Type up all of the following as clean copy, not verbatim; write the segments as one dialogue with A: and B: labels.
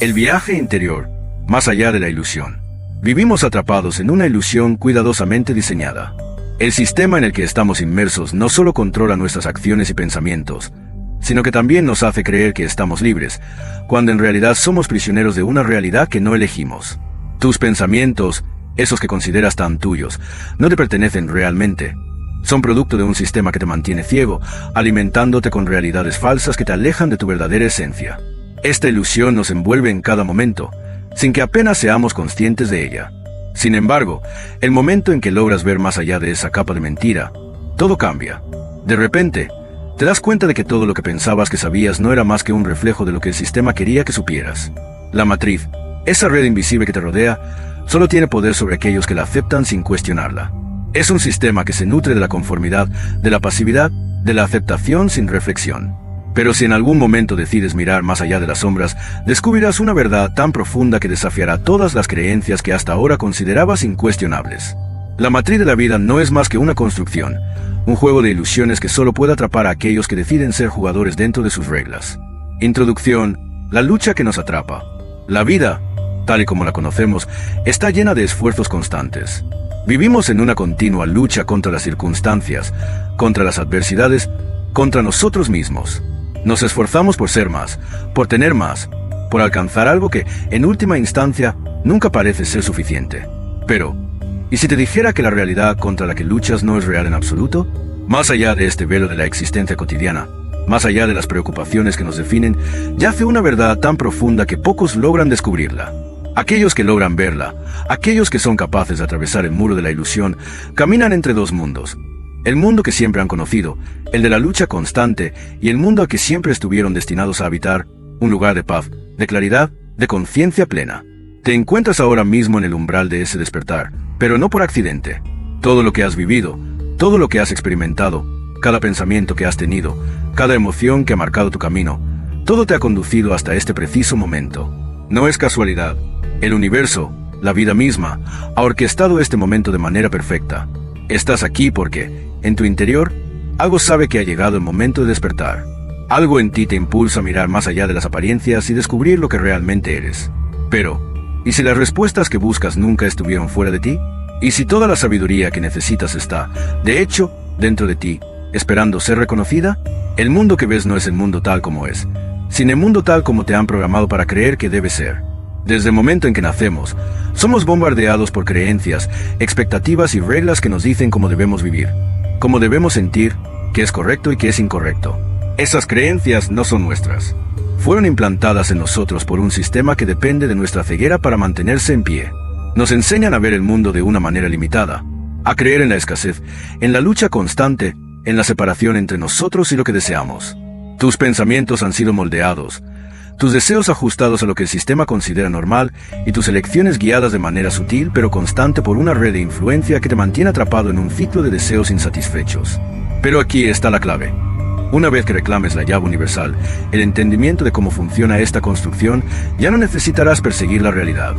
A: El viaje interior, más allá de la ilusión. Vivimos atrapados en una ilusión cuidadosamente diseñada. El sistema en el que estamos inmersos no solo controla nuestras acciones y pensamientos, sino que también nos hace creer que estamos libres, cuando en realidad somos prisioneros de una realidad que no elegimos. Tus pensamientos, esos que consideras tan tuyos, no te pertenecen realmente. Son producto de un sistema que te mantiene ciego, alimentándote con realidades falsas que te alejan de tu verdadera esencia. Esta ilusión nos envuelve en cada momento, sin que apenas seamos conscientes de ella. Sin embargo, el momento en que logras ver más allá de esa capa de mentira, todo cambia. De repente, te das cuenta de que todo lo que pensabas que sabías no era más que un reflejo de lo que el sistema quería que supieras. La matriz, esa red invisible que te rodea, solo tiene poder sobre aquellos que la aceptan sin cuestionarla. Es un sistema que se nutre de la conformidad, de la pasividad, de la aceptación sin reflexión. Pero si en algún momento decides mirar más allá de las sombras, descubrirás una verdad tan profunda que desafiará todas las creencias que hasta ahora considerabas incuestionables. La matriz de la vida no es más que una construcción, un juego de ilusiones que solo puede atrapar a aquellos que deciden ser jugadores dentro de sus reglas. Introducción: la lucha que nos atrapa. La vida, tal y como la conocemos, está llena de esfuerzos constantes. Vivimos en una continua lucha contra las circunstancias, contra las adversidades, contra nosotros mismos. Nos esforzamos por ser más, por tener más, por alcanzar algo que, en última instancia, nunca parece ser suficiente. Pero, ¿y si te dijera que la realidad contra la que luchas no es real en absoluto? Más allá de este velo de la existencia cotidiana, más allá de las preocupaciones que nos definen, yace una verdad tan profunda que pocos logran descubrirla. Aquellos que logran verla, aquellos que son capaces de atravesar el muro de la ilusión, caminan entre dos mundos. El mundo que siempre han conocido, el de la lucha constante, y el mundo al que siempre estuvieron destinados a habitar, un lugar de paz, de claridad, de conciencia plena. Te encuentras ahora mismo en el umbral de ese despertar, pero no por accidente. Todo lo que has vivido, todo lo que has experimentado, cada pensamiento que has tenido, cada emoción que ha marcado tu camino, todo te ha conducido hasta este preciso momento. No es casualidad. El universo, la vida misma, ha orquestado este momento de manera perfecta. Estás aquí porque, en tu interior, algo sabe que ha llegado el momento de despertar. Algo en ti te impulsa a mirar más allá de las apariencias y descubrir lo que realmente eres. Pero, ¿y si las respuestas que buscas nunca estuvieron fuera de ti? ¿Y si toda la sabiduría que necesitas está, de hecho, dentro de ti, esperando ser reconocida? El mundo que ves no es el mundo tal como es, sino el mundo tal como te han programado para creer que debe ser. Desde el momento en que nacemos, somos bombardeados por creencias, expectativas y reglas que nos dicen cómo debemos vivir, cómo debemos sentir, qué es correcto y qué es incorrecto. Esas creencias no son nuestras. Fueron implantadas en nosotros por un sistema que depende de nuestra ceguera para mantenerse en pie. Nos enseñan a ver el mundo de una manera limitada, a creer en la escasez, en la lucha constante, en la separación entre nosotros y lo que deseamos. Tus pensamientos han sido moldeados, tus deseos ajustados a lo que el sistema considera normal y tus elecciones guiadas de manera sutil pero constante por una red de influencia que te mantiene atrapado en un ciclo de deseos insatisfechos. Pero aquí está la clave. Una vez que reclames la llave universal, el entendimiento de cómo funciona esta construcción, ya no necesitarás perseguir la realidad.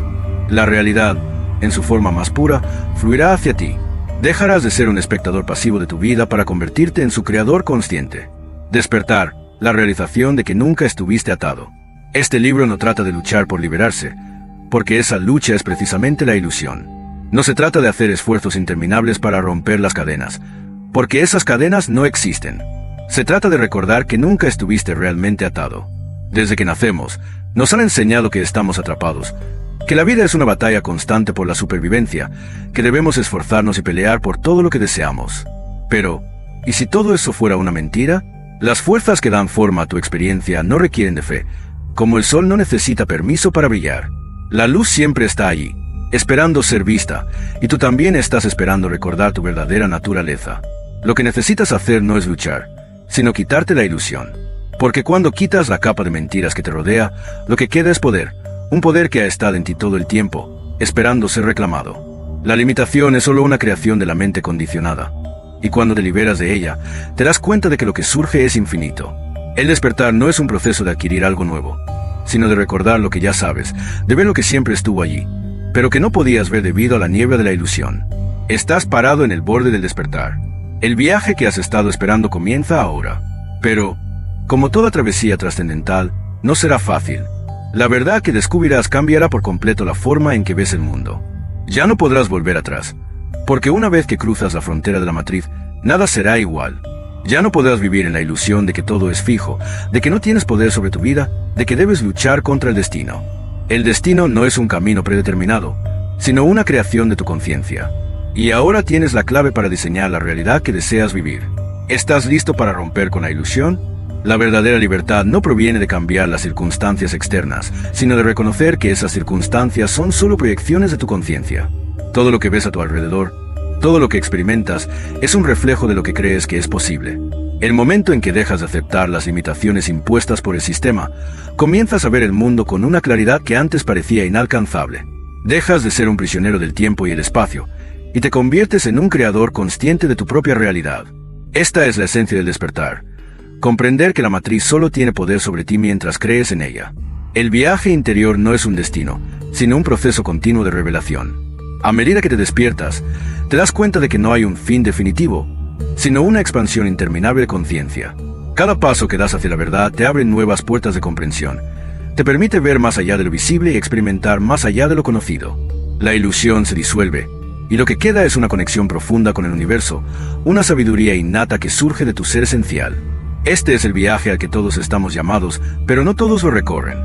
A: La realidad, en su forma más pura, fluirá hacia ti. Dejarás de ser un espectador pasivo de tu vida para convertirte en su creador consciente. Despertar, la realización de que nunca estuviste atado. Este libro no trata de luchar por liberarse, porque esa lucha es precisamente la ilusión. No se trata de hacer esfuerzos interminables para romper las cadenas, porque esas cadenas no existen. Se trata de recordar que nunca estuviste realmente atado. Desde que nacemos, nos han enseñado que estamos atrapados, que la vida es una batalla constante por la supervivencia, que debemos esforzarnos y pelear por todo lo que deseamos. Pero, ¿y si todo eso fuera una mentira? Las fuerzas que dan forma a tu experiencia no requieren de fe. Como el sol no necesita permiso para brillar. La luz siempre está allí, esperando ser vista, y tú también estás esperando recordar tu verdadera naturaleza. Lo que necesitas hacer no es luchar, sino quitarte la ilusión. Porque cuando quitas la capa de mentiras que te rodea, lo que queda es poder, un poder que ha estado en ti todo el tiempo, esperando ser reclamado. La limitación es solo una creación de la mente condicionada. Y cuando te liberas de ella, te das cuenta de que lo que surge es infinito. El despertar no es un proceso de adquirir algo nuevo, sino de recordar lo que ya sabes, de ver lo que siempre estuvo allí, pero que no podías ver debido a la niebla de la ilusión. Estás parado en el borde del despertar. El viaje que has estado esperando comienza ahora. Pero, como toda travesía trascendental, no será fácil. La verdad que descubrirás cambiará por completo la forma en que ves el mundo. Ya no podrás volver atrás, porque una vez que cruzas la frontera de la matriz, nada será igual. Ya no podrás vivir en la ilusión de que todo es fijo, de que no tienes poder sobre tu vida, de que debes luchar contra el destino. El destino no es un camino predeterminado, sino una creación de tu conciencia. Y ahora tienes la clave para diseñar la realidad que deseas vivir. ¿Estás listo para romper con la ilusión? La verdadera libertad no proviene de cambiar las circunstancias externas, sino de reconocer que esas circunstancias son solo proyecciones de tu conciencia. Todo lo que ves a tu alrededor, todo lo que experimentas, es un reflejo de lo que crees que es posible. El momento en que dejas de aceptar las limitaciones impuestas por el sistema, comienzas a ver el mundo con una claridad que antes parecía inalcanzable. Dejas de ser un prisionero del tiempo y el espacio, y te conviertes en un creador consciente de tu propia realidad. Esta es la esencia del despertar. Comprender que la matriz solo tiene poder sobre ti mientras crees en ella. El viaje interior no es un destino, sino un proceso continuo de revelación. A medida que te despiertas, te das cuenta de que no hay un fin definitivo, sino una expansión interminable de conciencia. Cada paso que das hacia la verdad te abre nuevas puertas de comprensión. Te permite ver más allá de lo visible y experimentar más allá de lo conocido. La ilusión se disuelve, y lo que queda es una conexión profunda con el universo, una sabiduría innata que surge de tu ser esencial. Este es el viaje al que todos estamos llamados, pero no todos lo recorren.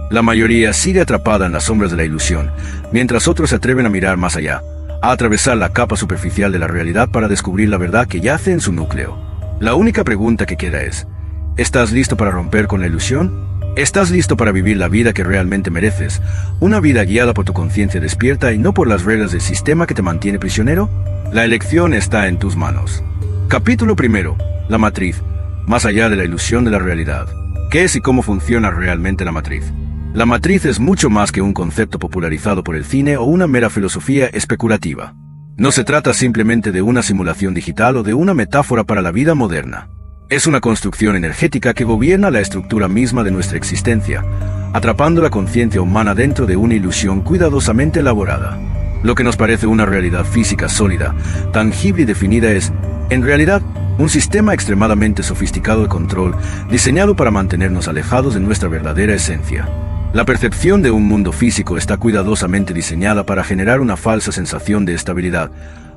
A: La mayoría sigue atrapada en las sombras de la ilusión, mientras otros se atreven a mirar más allá, a atravesar la capa superficial de la realidad para descubrir la verdad que yace en su núcleo. La única pregunta que queda es, ¿estás listo para romper con la ilusión? ¿Estás listo para vivir la vida que realmente mereces? ¿Una vida guiada por tu conciencia despierta y no por las reglas del sistema que te mantiene prisionero? La elección está en tus manos. Capítulo 1. La matriz. Más allá de la ilusión de la realidad. ¿Qué es y cómo funciona realmente la matriz? La matriz es mucho más que un concepto popularizado por el cine o una mera filosofía especulativa. No se trata simplemente de una simulación digital o de una metáfora para la vida moderna. Es una construcción energética que gobierna la estructura misma de nuestra existencia, atrapando la conciencia humana dentro de una ilusión cuidadosamente elaborada. Lo que nos parece una realidad física sólida, tangible y definida es, en realidad, un sistema extremadamente sofisticado de control, diseñado para mantenernos alejados de nuestra verdadera esencia. La percepción de un mundo físico está cuidadosamente diseñada para generar una falsa sensación de estabilidad,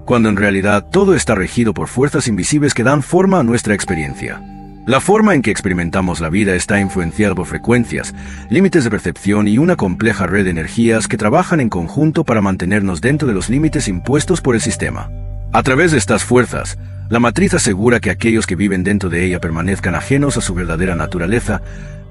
A: cuando en realidad todo está regido por fuerzas invisibles que dan forma a nuestra experiencia. La forma en que experimentamos la vida está influenciada por frecuencias, límites de percepción y una compleja red de energías que trabajan en conjunto para mantenernos dentro de los límites impuestos por el sistema. A través de estas fuerzas, la matriz asegura que aquellos que viven dentro de ella permanezcan ajenos a su verdadera naturaleza,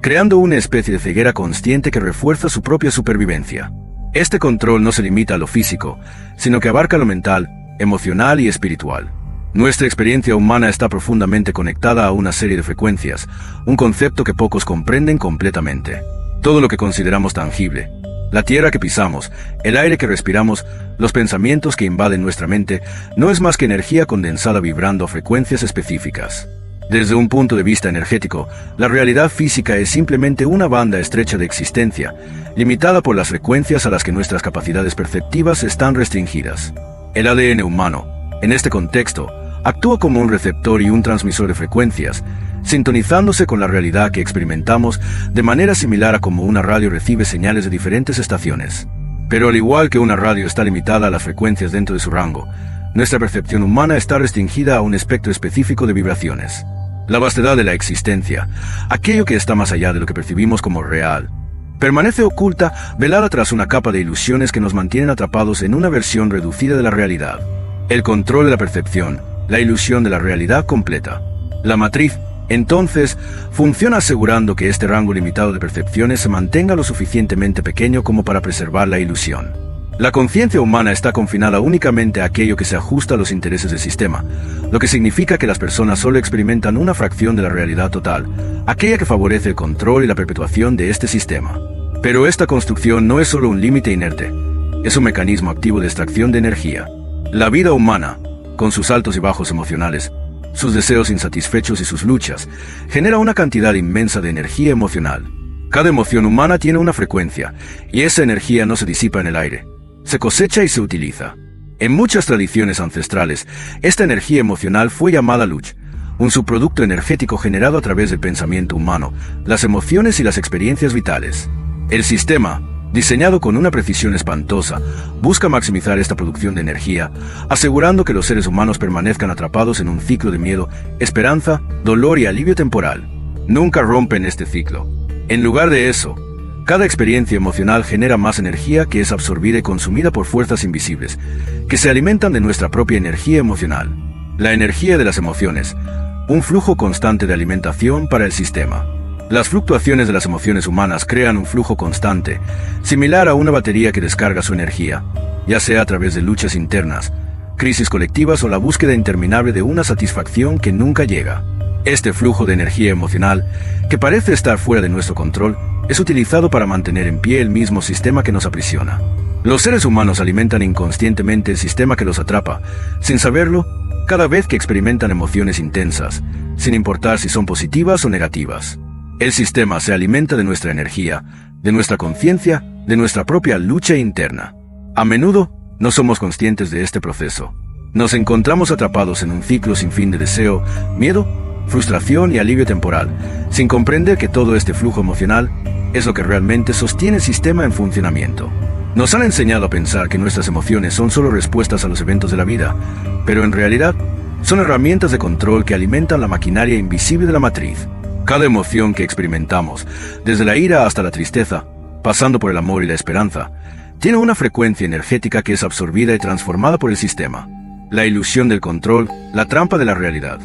A: creando una especie de ceguera consciente que refuerza su propia supervivencia. Este control no se limita a lo físico, sino que abarca lo mental, emocional y espiritual. Nuestra experiencia humana está profundamente conectada a una serie de frecuencias, un concepto que pocos comprenden completamente. Todo lo que consideramos tangible, la tierra que pisamos, el aire que respiramos, los pensamientos que invaden nuestra mente, no es más que energía condensada vibrando a frecuencias específicas. Desde un punto de vista energético, la realidad física es simplemente una banda estrecha de existencia, limitada por las frecuencias a las que nuestras capacidades perceptivas están restringidas. El ADN humano, en este contexto, actúa como un receptor y un transmisor de frecuencias, sintonizándose con la realidad que experimentamos de manera similar a como una radio recibe señales de diferentes estaciones. Pero al igual que una radio está limitada a las frecuencias dentro de su rango, nuestra percepción humana está restringida a un espectro específico de vibraciones. La vastedad de la existencia, aquello que está más allá de lo que percibimos como real, permanece oculta, velada tras una capa de ilusiones que nos mantienen atrapados en una versión reducida de la realidad. El control de la percepción, la ilusión de la realidad completa. La matriz, entonces, funciona asegurando que este rango limitado de percepciones se mantenga lo suficientemente pequeño como para preservar la ilusión. La conciencia humana está confinada únicamente a aquello que se ajusta a los intereses del sistema, lo que significa que las personas solo experimentan una fracción de la realidad total, aquella que favorece el control y la perpetuación de este sistema. Pero esta construcción no es solo un límite inerte, es un mecanismo activo de extracción de energía. La vida humana, con sus altos y bajos emocionales, sus deseos insatisfechos y sus luchas, genera una cantidad inmensa de energía emocional. Cada emoción humana tiene una frecuencia, y esa energía no se disipa en el aire. Se cosecha y se utiliza. En muchas tradiciones ancestrales, esta energía emocional fue llamada luz, un subproducto energético generado a través del pensamiento humano, las emociones y las experiencias vitales. El sistema, diseñado con una precisión espantosa, busca maximizar esta producción de energía, asegurando que los seres humanos permanezcan atrapados en un ciclo de miedo, esperanza, dolor y alivio temporal. Nunca rompen este ciclo. En lugar de eso, cada experiencia emocional genera más energía que es absorbida y consumida por fuerzas invisibles, que se alimentan de nuestra propia energía emocional. La energía de las emociones, un flujo constante de alimentación para el sistema. Las fluctuaciones de las emociones humanas crean un flujo constante, similar a una batería que descarga su energía, ya sea a través de luchas internas, crisis colectivas o la búsqueda interminable de una satisfacción que nunca llega. Este flujo de energía emocional, que parece estar fuera de nuestro control, es utilizado para mantener en pie el mismo sistema que nos aprisiona. Los seres humanos alimentan inconscientemente el sistema que los atrapa, sin saberlo, cada vez que experimentan emociones intensas, sin importar si son positivas o negativas. El sistema se alimenta de nuestra energía, de nuestra conciencia, de nuestra propia lucha interna. A menudo, no somos conscientes de este proceso. Nos encontramos atrapados en un ciclo sin fin de deseo, miedo, frustración y alivio temporal, sin comprender que todo este flujo emocional es lo que realmente sostiene el sistema en funcionamiento. Nos han enseñado a pensar que nuestras emociones son solo respuestas a los eventos de la vida, pero en realidad son herramientas de control que alimentan la maquinaria invisible de la matriz. Cada emoción que experimentamos, desde la ira hasta la tristeza, pasando por el amor y la esperanza, tiene una frecuencia energética que es absorbida y transformada por el sistema. La ilusión del control, la trampa de la realidad.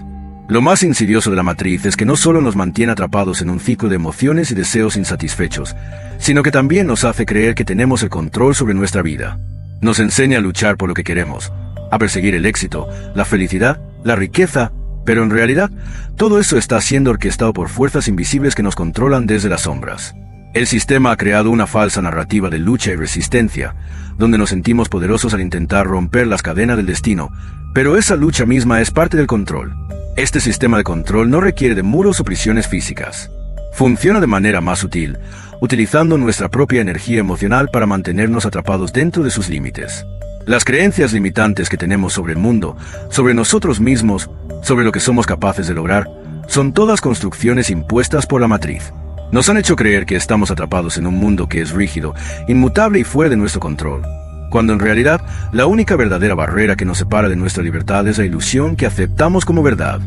A: Lo más insidioso de la matriz es que no solo nos mantiene atrapados en un ciclo de emociones y deseos insatisfechos, sino que también nos hace creer que tenemos el control sobre nuestra vida. Nos enseña a luchar por lo que queremos, a perseguir el éxito, la felicidad, la riqueza, pero en realidad, todo eso está siendo orquestado por fuerzas invisibles que nos controlan desde las sombras. El sistema ha creado una falsa narrativa de lucha y resistencia, donde nos sentimos poderosos al intentar romper las cadenas del destino, pero esa lucha misma es parte del control. Este sistema de control no requiere de muros o prisiones físicas. Funciona de manera más sutil, utilizando nuestra propia energía emocional para mantenernos atrapados dentro de sus límites. Las creencias limitantes que tenemos sobre el mundo, sobre nosotros mismos, sobre lo que somos capaces de lograr, son todas construcciones impuestas por la matriz. Nos han hecho creer que estamos atrapados en un mundo que es rígido, inmutable y fuera de nuestro control, cuando en realidad la única verdadera barrera que nos separa de nuestra libertad es la ilusión que aceptamos como verdad.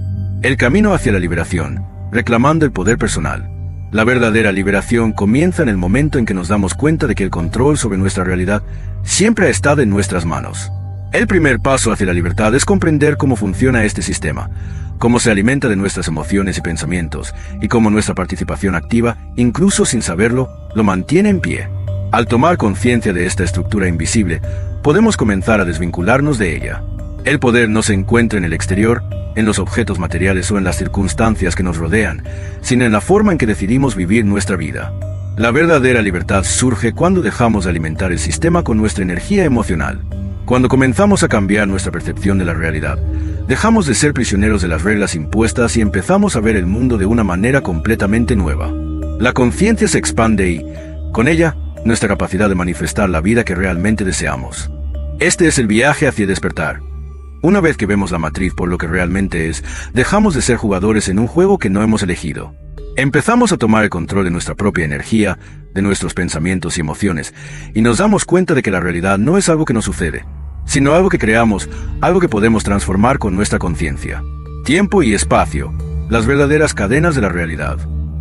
A: El camino hacia la liberación, reclamando el poder personal. La verdadera liberación comienza en el momento en que nos damos cuenta de que el control sobre nuestra realidad siempre ha estado en nuestras manos. El primer paso hacia la libertad es comprender cómo funciona este sistema, cómo se alimenta de nuestras emociones y pensamientos, y cómo nuestra participación activa, incluso sin saberlo, lo mantiene en pie. Al tomar conciencia de esta estructura invisible, podemos comenzar a desvincularnos de ella. El poder no se encuentra en el exterior, en los objetos materiales o en las circunstancias que nos rodean, sino en la forma en que decidimos vivir nuestra vida. La verdadera libertad surge cuando dejamos de alimentar el sistema con nuestra energía emocional. Cuando comenzamos a cambiar nuestra percepción de la realidad, dejamos de ser prisioneros de las reglas impuestas y empezamos a ver el mundo de una manera completamente nueva. La conciencia se expande y, con ella, nuestra capacidad de manifestar la vida que realmente deseamos. Este es el viaje hacia el despertar. Una vez que vemos la matriz por lo que realmente es, dejamos de ser jugadores en un juego que no hemos elegido. Empezamos a tomar el control de nuestra propia energía, de nuestros pensamientos y emociones, y nos damos cuenta de que la realidad no es algo que nos sucede, sino algo que creamos, algo que podemos transformar con nuestra conciencia. Tiempo y espacio, las verdaderas cadenas de la realidad.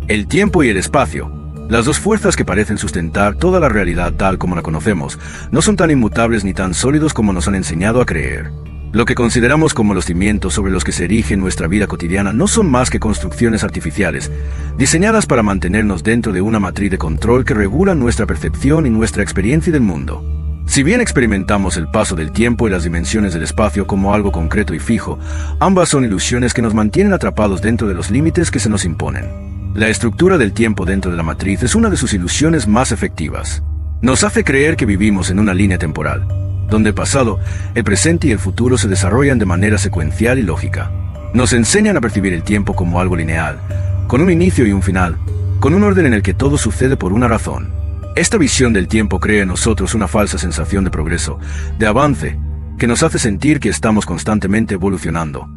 A: El tiempo y el espacio, las dos fuerzas que parecen sustentar toda la realidad tal como la conocemos, no son tan inmutables ni tan sólidos como nos han enseñado a creer. Lo que consideramos como los cimientos sobre los que se erige nuestra vida cotidiana no son más que construcciones artificiales, diseñadas para mantenernos dentro de una matriz de control que regula nuestra percepción y nuestra experiencia del mundo. Si bien experimentamos el paso del tiempo y las dimensiones del espacio como algo concreto y fijo, ambas son ilusiones que nos mantienen atrapados dentro de los límites que se nos imponen. La estructura del tiempo dentro de la matriz es una de sus ilusiones más efectivas. Nos hace creer que vivimos en una línea temporal, donde el pasado, el presente y el futuro se desarrollan de manera secuencial y lógica. Nos enseñan a percibir el tiempo como algo lineal, con un inicio y un final, con un orden en el que todo sucede por una razón. Esta visión del tiempo crea en nosotros una falsa sensación de progreso, de avance, que nos hace sentir que estamos constantemente evolucionando,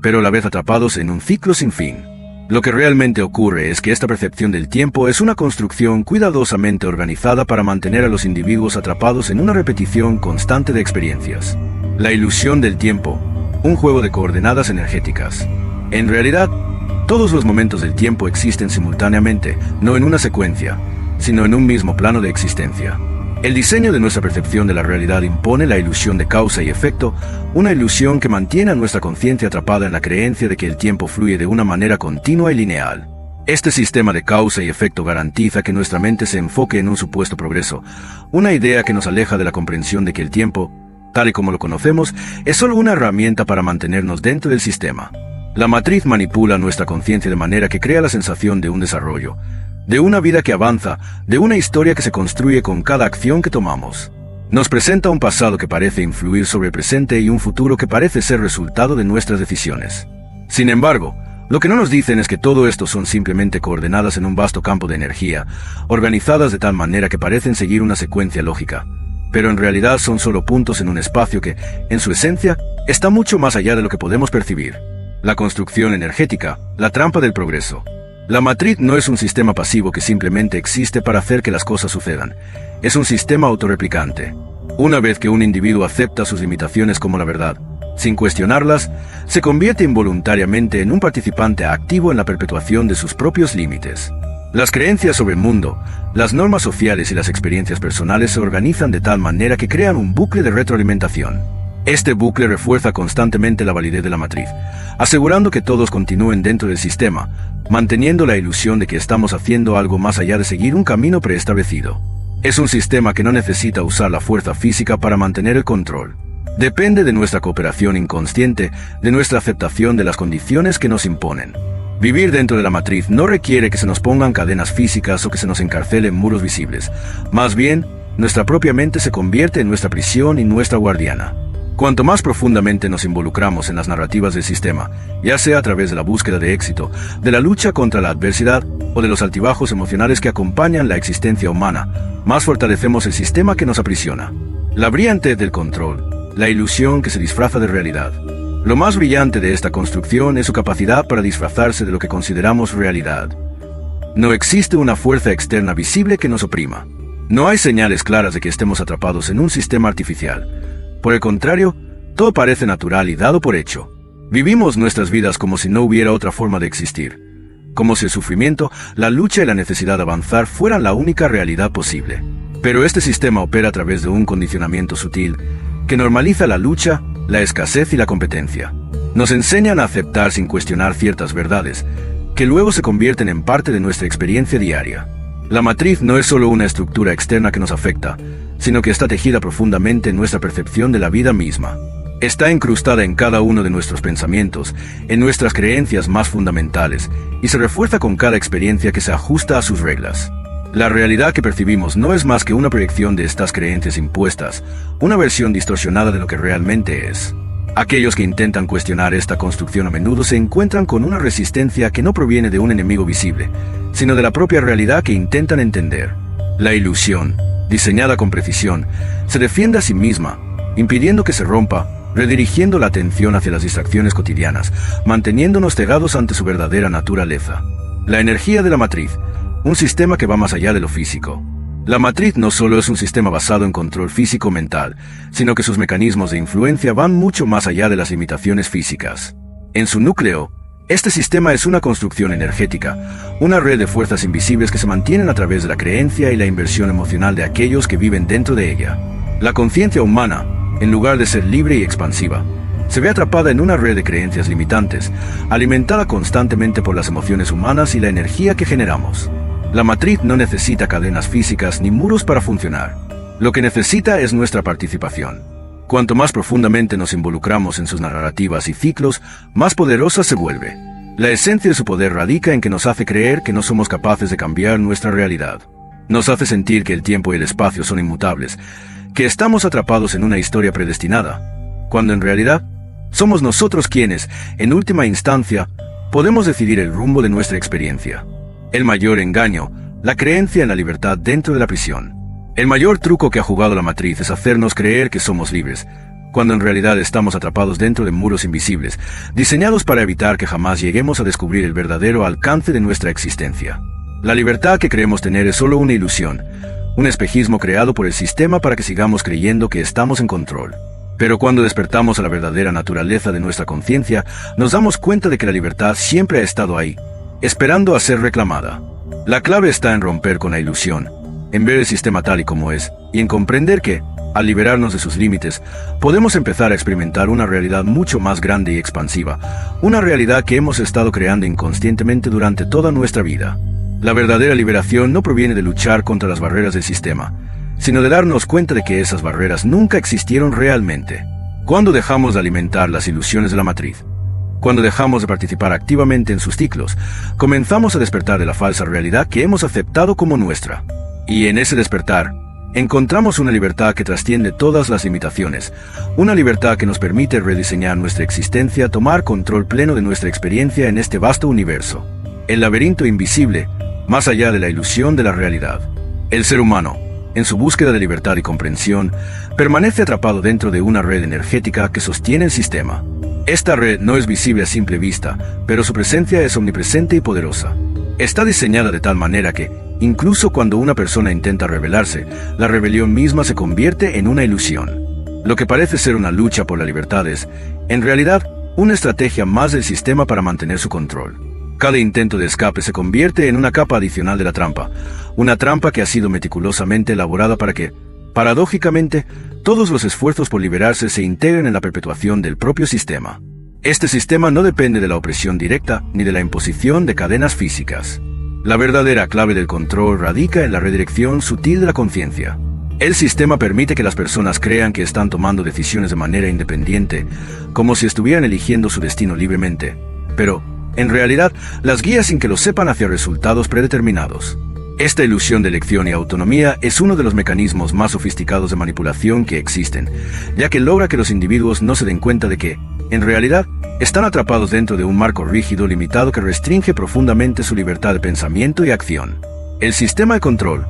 A: pero a la vez atrapados en un ciclo sin fin. Lo que realmente ocurre es que esta percepción del tiempo es una construcción cuidadosamente organizada para mantener a los individuos atrapados en una repetición constante de experiencias. La ilusión del tiempo, un juego de coordenadas energéticas. En realidad, todos los momentos del tiempo existen simultáneamente, no en una secuencia, sino en un mismo plano de existencia. El diseño de nuestra percepción de la realidad impone la ilusión de causa y efecto, una ilusión que mantiene a nuestra conciencia atrapada en la creencia de que el tiempo fluye de una manera continua y lineal. Este sistema de causa y efecto garantiza que nuestra mente se enfoque en un supuesto progreso, una idea que nos aleja de la comprensión de que el tiempo, tal y como lo conocemos, es solo una herramienta para mantenernos dentro del sistema. La matriz manipula nuestra conciencia de manera que crea la sensación de un desarrollo, de una vida que avanza, de una historia que se construye con cada acción que tomamos. Nos presenta un pasado que parece influir sobre el presente y un futuro que parece ser resultado de nuestras decisiones. Sin embargo, lo que no nos dicen es que todo esto son simplemente coordenadas en un vasto campo de energía, organizadas de tal manera que parecen seguir una secuencia lógica, pero en realidad son solo puntos en un espacio que, en su esencia, está mucho más allá de lo que podemos percibir. La construcción energética, la trampa del progreso. La matriz no es un sistema pasivo que simplemente existe para hacer que las cosas sucedan. Es un sistema autorreplicante. Una vez que un individuo acepta sus limitaciones como la verdad, sin cuestionarlas, se convierte involuntariamente en un participante activo en la perpetuación de sus propios límites. Las creencias sobre el mundo, las normas sociales y las experiencias personales se organizan de tal manera que crean un bucle de retroalimentación. Este bucle refuerza constantemente la validez de la matriz, asegurando que todos continúen dentro del sistema, manteniendo la ilusión de que estamos haciendo algo más allá de seguir un camino preestablecido. Es un sistema que no necesita usar la fuerza física para mantener el control. Depende de nuestra cooperación inconsciente, de nuestra aceptación de las condiciones que nos imponen. Vivir dentro de la matriz no requiere que se nos pongan cadenas físicas o que se nos encarcelen muros visibles. Más bien, nuestra propia mente se convierte en nuestra prisión y nuestra guardiana. Cuanto más profundamente nos involucramos en las narrativas del sistema, ya sea a través de la búsqueda de éxito, de la lucha contra la adversidad o de los altibajos emocionales que acompañan la existencia humana, más fortalecemos el sistema que nos aprisiona. La brillantez del control, la ilusión que se disfraza de realidad. Lo más brillante de esta construcción es su capacidad para disfrazarse de lo que consideramos realidad. No existe una fuerza externa visible que nos oprima. No hay señales claras de que estemos atrapados en un sistema artificial. Por el contrario, todo parece natural y dado por hecho. Vivimos nuestras vidas como si no hubiera otra forma de existir. Como si el sufrimiento, la lucha y la necesidad de avanzar fueran la única realidad posible. Pero este sistema opera a través de un condicionamiento sutil que normaliza la lucha, la escasez y la competencia. Nos enseñan a aceptar sin cuestionar ciertas verdades, que luego se convierten en parte de nuestra experiencia diaria. La matriz no es solo una estructura externa que nos afecta, sino que está tejida profundamente en nuestra percepción de la vida misma. Está incrustada en cada uno de nuestros pensamientos, en nuestras creencias más fundamentales, y se refuerza con cada experiencia que se ajusta a sus reglas. La realidad que percibimos no es más que una proyección de estas creencias impuestas, una versión distorsionada de lo que realmente es. Aquellos que intentan cuestionar esta construcción a menudo se encuentran con una resistencia que no proviene de un enemigo visible, sino de la propia realidad que intentan entender. La ilusión, diseñada con precisión, se defiende a sí misma, impidiendo que se rompa, redirigiendo la atención hacia las distracciones cotidianas, manteniéndonos cegados ante su verdadera naturaleza. La energía de la matriz, un sistema que va más allá de lo físico. La matriz no solo es un sistema basado en control físico-mental, sino que sus mecanismos de influencia van mucho más allá de las limitaciones físicas. En su núcleo, este sistema es una construcción energética, una red de fuerzas invisibles que se mantienen a través de la creencia y la inversión emocional de aquellos que viven dentro de ella. La conciencia humana, en lugar de ser libre y expansiva, se ve atrapada en una red de creencias limitantes, alimentada constantemente por las emociones humanas y la energía que generamos. La matriz no necesita cadenas físicas ni muros para funcionar. Lo que necesita es nuestra participación. Cuanto más profundamente nos involucramos en sus narrativas y ciclos, más poderosa se vuelve. La esencia de su poder radica en que nos hace creer que no somos capaces de cambiar nuestra realidad. Nos hace sentir que el tiempo y el espacio son inmutables, que estamos atrapados en una historia predestinada, cuando en realidad somos nosotros quienes, en última instancia, podemos decidir el rumbo de nuestra experiencia. El mayor engaño, la creencia en la libertad dentro de la prisión. El mayor truco que ha jugado la matriz es hacernos creer que somos libres, cuando en realidad estamos atrapados dentro de muros invisibles, diseñados para evitar que jamás lleguemos a descubrir el verdadero alcance de nuestra existencia. La libertad que creemos tener es solo una ilusión, un espejismo creado por el sistema para que sigamos creyendo que estamos en control. Pero cuando despertamos a la verdadera naturaleza de nuestra conciencia, nos damos cuenta de que la libertad siempre ha estado ahí, esperando a ser reclamada. La clave está en romper con la ilusión, en ver el sistema tal y como es, y en comprender que, al liberarnos de sus límites, podemos empezar a experimentar una realidad mucho más grande y expansiva, una realidad que hemos estado creando inconscientemente durante toda nuestra vida. La verdadera liberación no proviene de luchar contra las barreras del sistema, sino de darnos cuenta de que esas barreras nunca existieron realmente. Cuando dejamos de alimentar las ilusiones de la matriz, cuando dejamos de participar activamente en sus ciclos, comenzamos a despertar de la falsa realidad que hemos aceptado como nuestra. Y en ese despertar, encontramos una libertad que trasciende todas las limitaciones, una libertad que nos permite rediseñar nuestra existencia, tomar control pleno de nuestra experiencia en este vasto universo. El laberinto invisible, más allá de la ilusión de la realidad. El ser humano, en su búsqueda de libertad y comprensión, permanece atrapado dentro de una red energética que sostiene el sistema. Esta red no es visible a simple vista, pero su presencia es omnipresente y poderosa. Está diseñada de tal manera que, incluso cuando una persona intenta rebelarse, la rebelión misma se convierte en una ilusión. Lo que parece ser una lucha por la libertad es, en realidad, una estrategia más del sistema para mantener su control. Cada intento de escape se convierte en una capa adicional de la trampa, una trampa que ha sido meticulosamente elaborada para que, paradójicamente, todos los esfuerzos por liberarse se integren en la perpetuación del propio sistema. Este sistema no depende de la opresión directa ni de la imposición de cadenas físicas. La verdadera clave del control radica en la redirección sutil de la conciencia. El sistema permite que las personas crean que están tomando decisiones de manera independiente, como si estuvieran eligiendo su destino libremente, pero, en realidad, las guía sin que lo sepan hacia resultados predeterminados. Esta ilusión de elección y autonomía es uno de los mecanismos más sofisticados de manipulación que existen, ya que logra que los individuos no se den cuenta de que, en realidad, están atrapados dentro de un marco rígido limitado que restringe profundamente su libertad de pensamiento y acción. El sistema de control,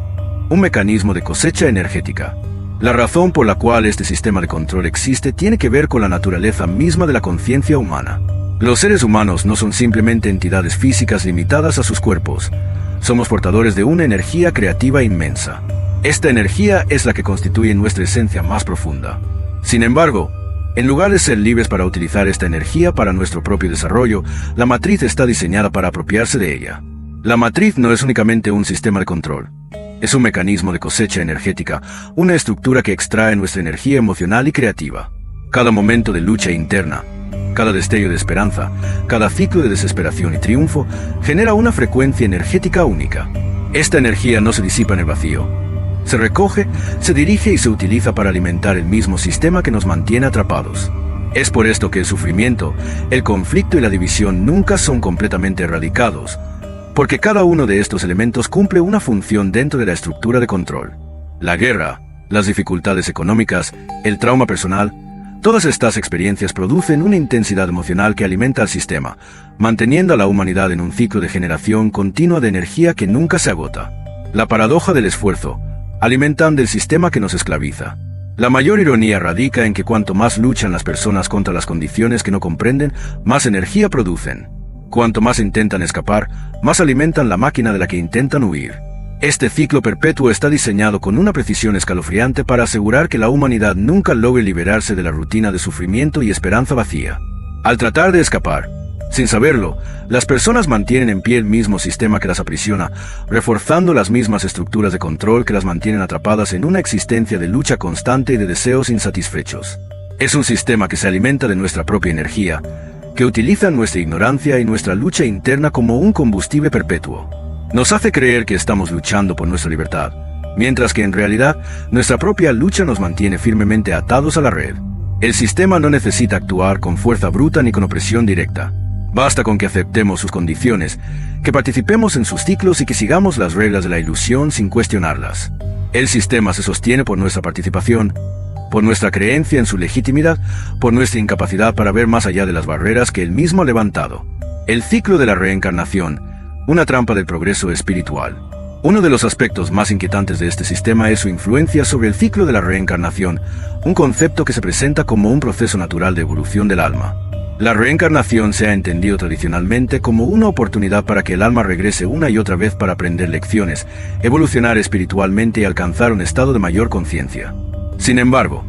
A: un mecanismo de cosecha energética. La razón por la cual este sistema de control existe tiene que ver con la naturaleza misma de la conciencia humana. Los seres humanos no son simplemente entidades físicas limitadas a sus cuerpos. Somos portadores de una energía creativa inmensa. Esta energía es la que constituye nuestra esencia más profunda. Sin embargo, en lugar de ser libres para utilizar esta energía para nuestro propio desarrollo, la matriz está diseñada para apropiarse de ella. La matriz no es únicamente un sistema de control. Es un mecanismo de cosecha energética, una estructura que extrae nuestra energía emocional y creativa. Cada momento de lucha interna, cada destello de esperanza, cada ciclo de desesperación y triunfo, genera una frecuencia energética única. Esta energía no se disipa en el vacío. Se recoge, se dirige y se utiliza para alimentar el mismo sistema que nos mantiene atrapados. Es por esto que el sufrimiento, el conflicto y la división nunca son completamente erradicados, porque cada uno de estos elementos cumple una función dentro de la estructura de control. La guerra, las dificultades económicas, el trauma personal, todas estas experiencias producen una intensidad emocional que alimenta al sistema, manteniendo a la humanidad en un ciclo de generación continua de energía que nunca se agota. La paradoja del esfuerzo, alimentan del sistema que nos esclaviza. La mayor ironía radica en que cuanto más luchan las personas contra las condiciones que no comprenden, más energía producen. Cuanto más intentan escapar, más alimentan la máquina de la que intentan huir. Este ciclo perpetuo está diseñado con una precisión escalofriante para asegurar que la humanidad nunca logre liberarse de la rutina de sufrimiento y esperanza vacía. Al tratar de escapar, sin saberlo, las personas mantienen en pie el mismo sistema que las aprisiona, reforzando las mismas estructuras de control que las mantienen atrapadas en una existencia de lucha constante y de deseos insatisfechos. Es un sistema que se alimenta de nuestra propia energía, que utiliza nuestra ignorancia y nuestra lucha interna como un combustible perpetuo. Nos hace creer que estamos luchando por nuestra libertad, mientras que en realidad nuestra propia lucha nos mantiene firmemente atados a la red. El sistema no necesita actuar con fuerza bruta ni con opresión directa. Basta con que aceptemos sus condiciones, que participemos en sus ciclos y que sigamos las reglas de la ilusión sin cuestionarlas. El sistema se sostiene por nuestra participación, por nuestra creencia en su legitimidad, por nuestra incapacidad para ver más allá de las barreras que él mismo ha levantado. El ciclo de la reencarnación, una trampa del progreso espiritual. Uno de los aspectos más inquietantes de este sistema es su influencia sobre el ciclo de la reencarnación, un concepto que se presenta como un proceso natural de evolución del alma. La reencarnación se ha entendido tradicionalmente como una oportunidad para que el alma regrese una y otra vez para aprender lecciones, evolucionar espiritualmente y alcanzar un estado de mayor conciencia. Sin embargo,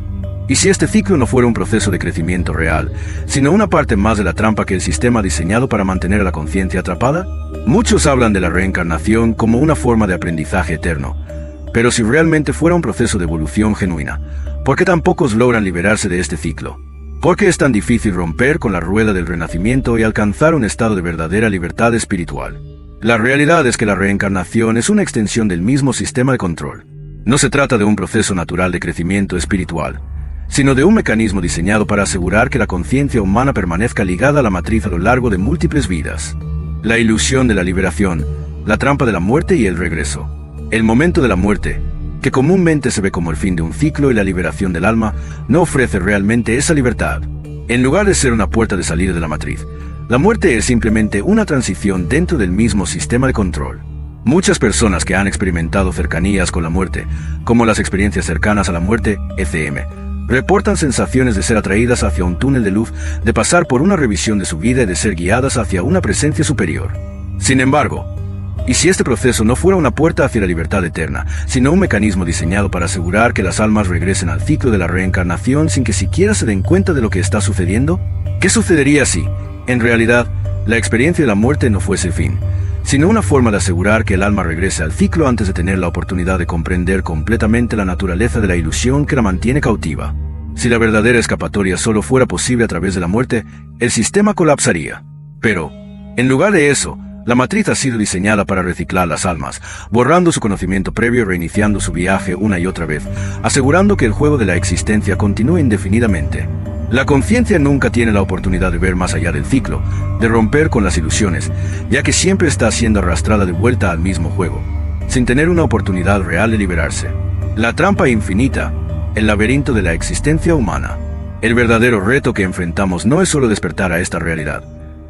A: ¿y si este ciclo no fuera un proceso de crecimiento real, sino una parte más de la trampa que el sistema ha diseñado para mantener a la conciencia atrapada? Muchos hablan de la reencarnación como una forma de aprendizaje eterno, pero si realmente fuera un proceso de evolución genuina, ¿por qué tan pocos logran liberarse de este ciclo? ¿Por qué es tan difícil romper con la rueda del renacimiento y alcanzar un estado de verdadera libertad espiritual? La realidad es que la reencarnación es una extensión del mismo sistema de control. No se trata de un proceso natural de crecimiento espiritual, sino de un mecanismo diseñado para asegurar que la conciencia humana permanezca ligada a la matriz a lo largo de múltiples vidas. La ilusión de la liberación, la trampa de la muerte y el regreso. El momento de la muerte, que comúnmente se ve como el fin de un ciclo y la liberación del alma, no ofrece realmente esa libertad. En lugar de ser una puerta de salida de la matriz, la muerte es simplemente una transición dentro del mismo sistema de control. Muchas personas que han experimentado cercanías con la muerte, como las experiencias cercanas a la muerte, ECM, reportan sensaciones de ser atraídas hacia un túnel de luz, de pasar por una revisión de su vida y de ser guiadas hacia una presencia superior. Sin embargo, ¿y si este proceso no fuera una puerta hacia la libertad eterna, sino un mecanismo diseñado para asegurar que las almas regresen al ciclo de la reencarnación sin que siquiera se den cuenta de lo que está sucediendo? ¿Qué sucedería si, en realidad, la experiencia de la muerte no fuese el fin, sino una forma de asegurar que el alma regrese al ciclo antes de tener la oportunidad de comprender completamente la naturaleza de la ilusión que la mantiene cautiva? Si la verdadera escapatoria solo fuera posible a través de la muerte, el sistema colapsaría. Pero, en lugar de eso, la matriz ha sido diseñada para reciclar las almas, borrando su conocimiento previo y reiniciando su viaje una y otra vez, asegurando que el juego de la existencia continúe indefinidamente. La conciencia nunca tiene la oportunidad de ver más allá del ciclo, de romper con las ilusiones, ya que siempre está siendo arrastrada de vuelta al mismo juego, sin tener una oportunidad real de liberarse. La trampa infinita, el laberinto de la existencia humana. El verdadero reto que enfrentamos no es solo despertar a esta realidad,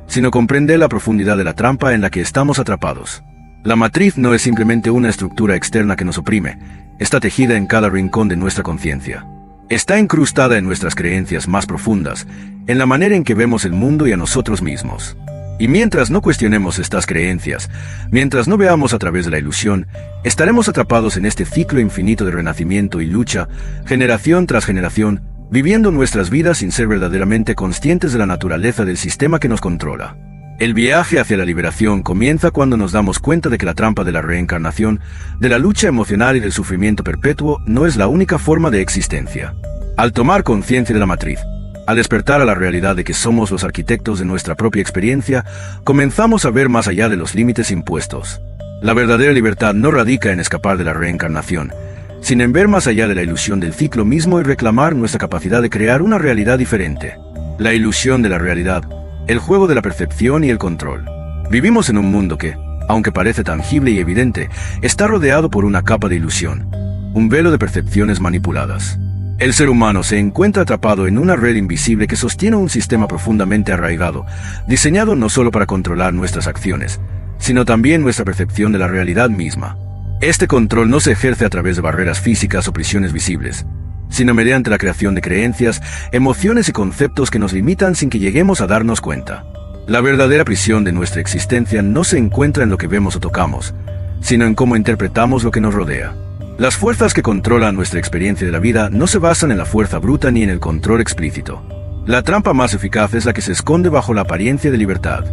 A: sino comprender la profundidad de la trampa en la que estamos atrapados. La matriz no es simplemente una estructura externa que nos oprime, está tejida en cada rincón de nuestra conciencia. Está incrustada en nuestras creencias más profundas, en la manera en que vemos el mundo y a nosotros mismos. Y mientras no cuestionemos estas creencias, mientras no veamos a través de la ilusión, estaremos atrapados en este ciclo infinito de renacimiento y lucha, generación tras generación, viviendo nuestras vidas sin ser verdaderamente conscientes de la naturaleza del sistema que nos controla. El viaje hacia la liberación comienza cuando nos damos cuenta de que la trampa de la reencarnación, de la lucha emocional y del sufrimiento perpetuo no es la única forma de existencia. Al tomar conciencia de la matriz, al despertar a la realidad de que somos los arquitectos de nuestra propia experiencia, comenzamos a ver más allá de los límites impuestos. La verdadera libertad no radica en escapar de la reencarnación, sino en ver más allá de la ilusión del ciclo mismo y reclamar nuestra capacidad de crear una realidad diferente. La ilusión de la realidad, el juego de la percepción y el control. Vivimos en un mundo que, aunque parece tangible y evidente, está rodeado por una capa de ilusión, un velo de percepciones manipuladas. El ser humano se encuentra atrapado en una red invisible que sostiene un sistema profundamente arraigado, diseñado no solo para controlar nuestras acciones, sino también nuestra percepción de la realidad misma. Este control no se ejerce a través de barreras físicas o prisiones visibles, sino mediante la creación de creencias, emociones y conceptos que nos limitan sin que lleguemos a darnos cuenta. La verdadera prisión de nuestra existencia no se encuentra en lo que vemos o tocamos, sino en cómo interpretamos lo que nos rodea. Las fuerzas que controlan nuestra experiencia de la vida no se basan en la fuerza bruta ni en el control explícito. La trampa más eficaz es la que se esconde bajo la apariencia de libertad.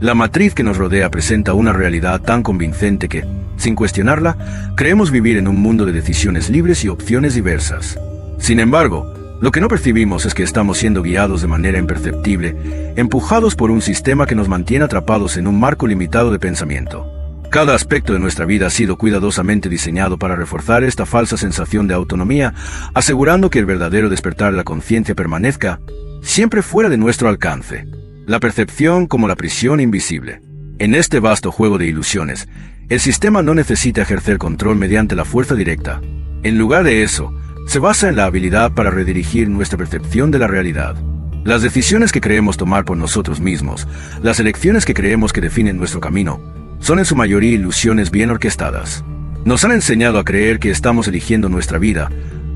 A: La matriz que nos rodea presenta una realidad tan convincente que, sin cuestionarla, creemos vivir en un mundo de decisiones libres y opciones diversas. Sin embargo, lo que no percibimos es que estamos siendo guiados de manera imperceptible, empujados por un sistema que nos mantiene atrapados en un marco limitado de pensamiento. Cada aspecto de nuestra vida ha sido cuidadosamente diseñado para reforzar esta falsa sensación de autonomía, asegurando que el verdadero despertar de la conciencia permanezca siempre fuera de nuestro alcance. La percepción como la prisión invisible. En este vasto juego de ilusiones, el sistema no necesita ejercer control mediante la fuerza directa. En lugar de eso, se basa en la habilidad para redirigir nuestra percepción de la realidad. Las decisiones que creemos tomar por nosotros mismos, las elecciones que creemos que definen nuestro camino, son en su mayoría ilusiones bien orquestadas. Nos han enseñado a creer que estamos eligiendo nuestra vida,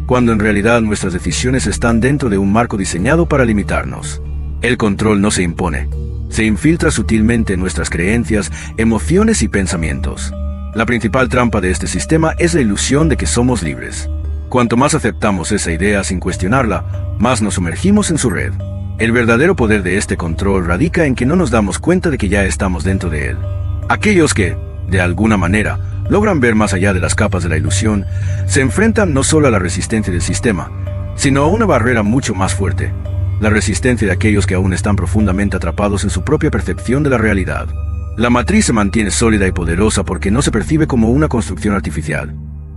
A: cuando en realidad nuestras decisiones están dentro de un marco diseñado para limitarnos. El control no se impone, se infiltra sutilmente en nuestras creencias, emociones y pensamientos. La principal trampa de este sistema es la ilusión de que somos libres. Cuanto más aceptamos esa idea sin cuestionarla, más nos sumergimos en su red. El verdadero poder de este control radica en que no nos damos cuenta de que ya estamos dentro de él. Aquellos que, de alguna manera, logran ver más allá de las capas de la ilusión, se enfrentan no solo a la resistencia del sistema, sino a una barrera mucho más fuerte, la resistencia de aquellos que aún están profundamente atrapados en su propia percepción de la realidad. La matriz se mantiene sólida y poderosa porque no se percibe como una construcción artificial.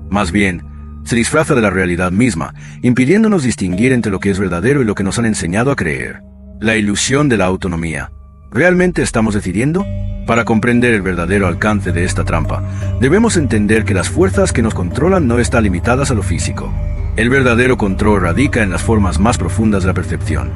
A: Más bien, se disfraza de la realidad misma, impidiéndonos distinguir entre lo que es verdadero y lo que nos han enseñado a creer. La ilusión de la autonomía. ¿Realmente estamos decidiendo? Para comprender el verdadero alcance de esta trampa, debemos entender que las fuerzas que nos controlan no están limitadas a lo físico. El verdadero control radica en las formas más profundas de la percepción.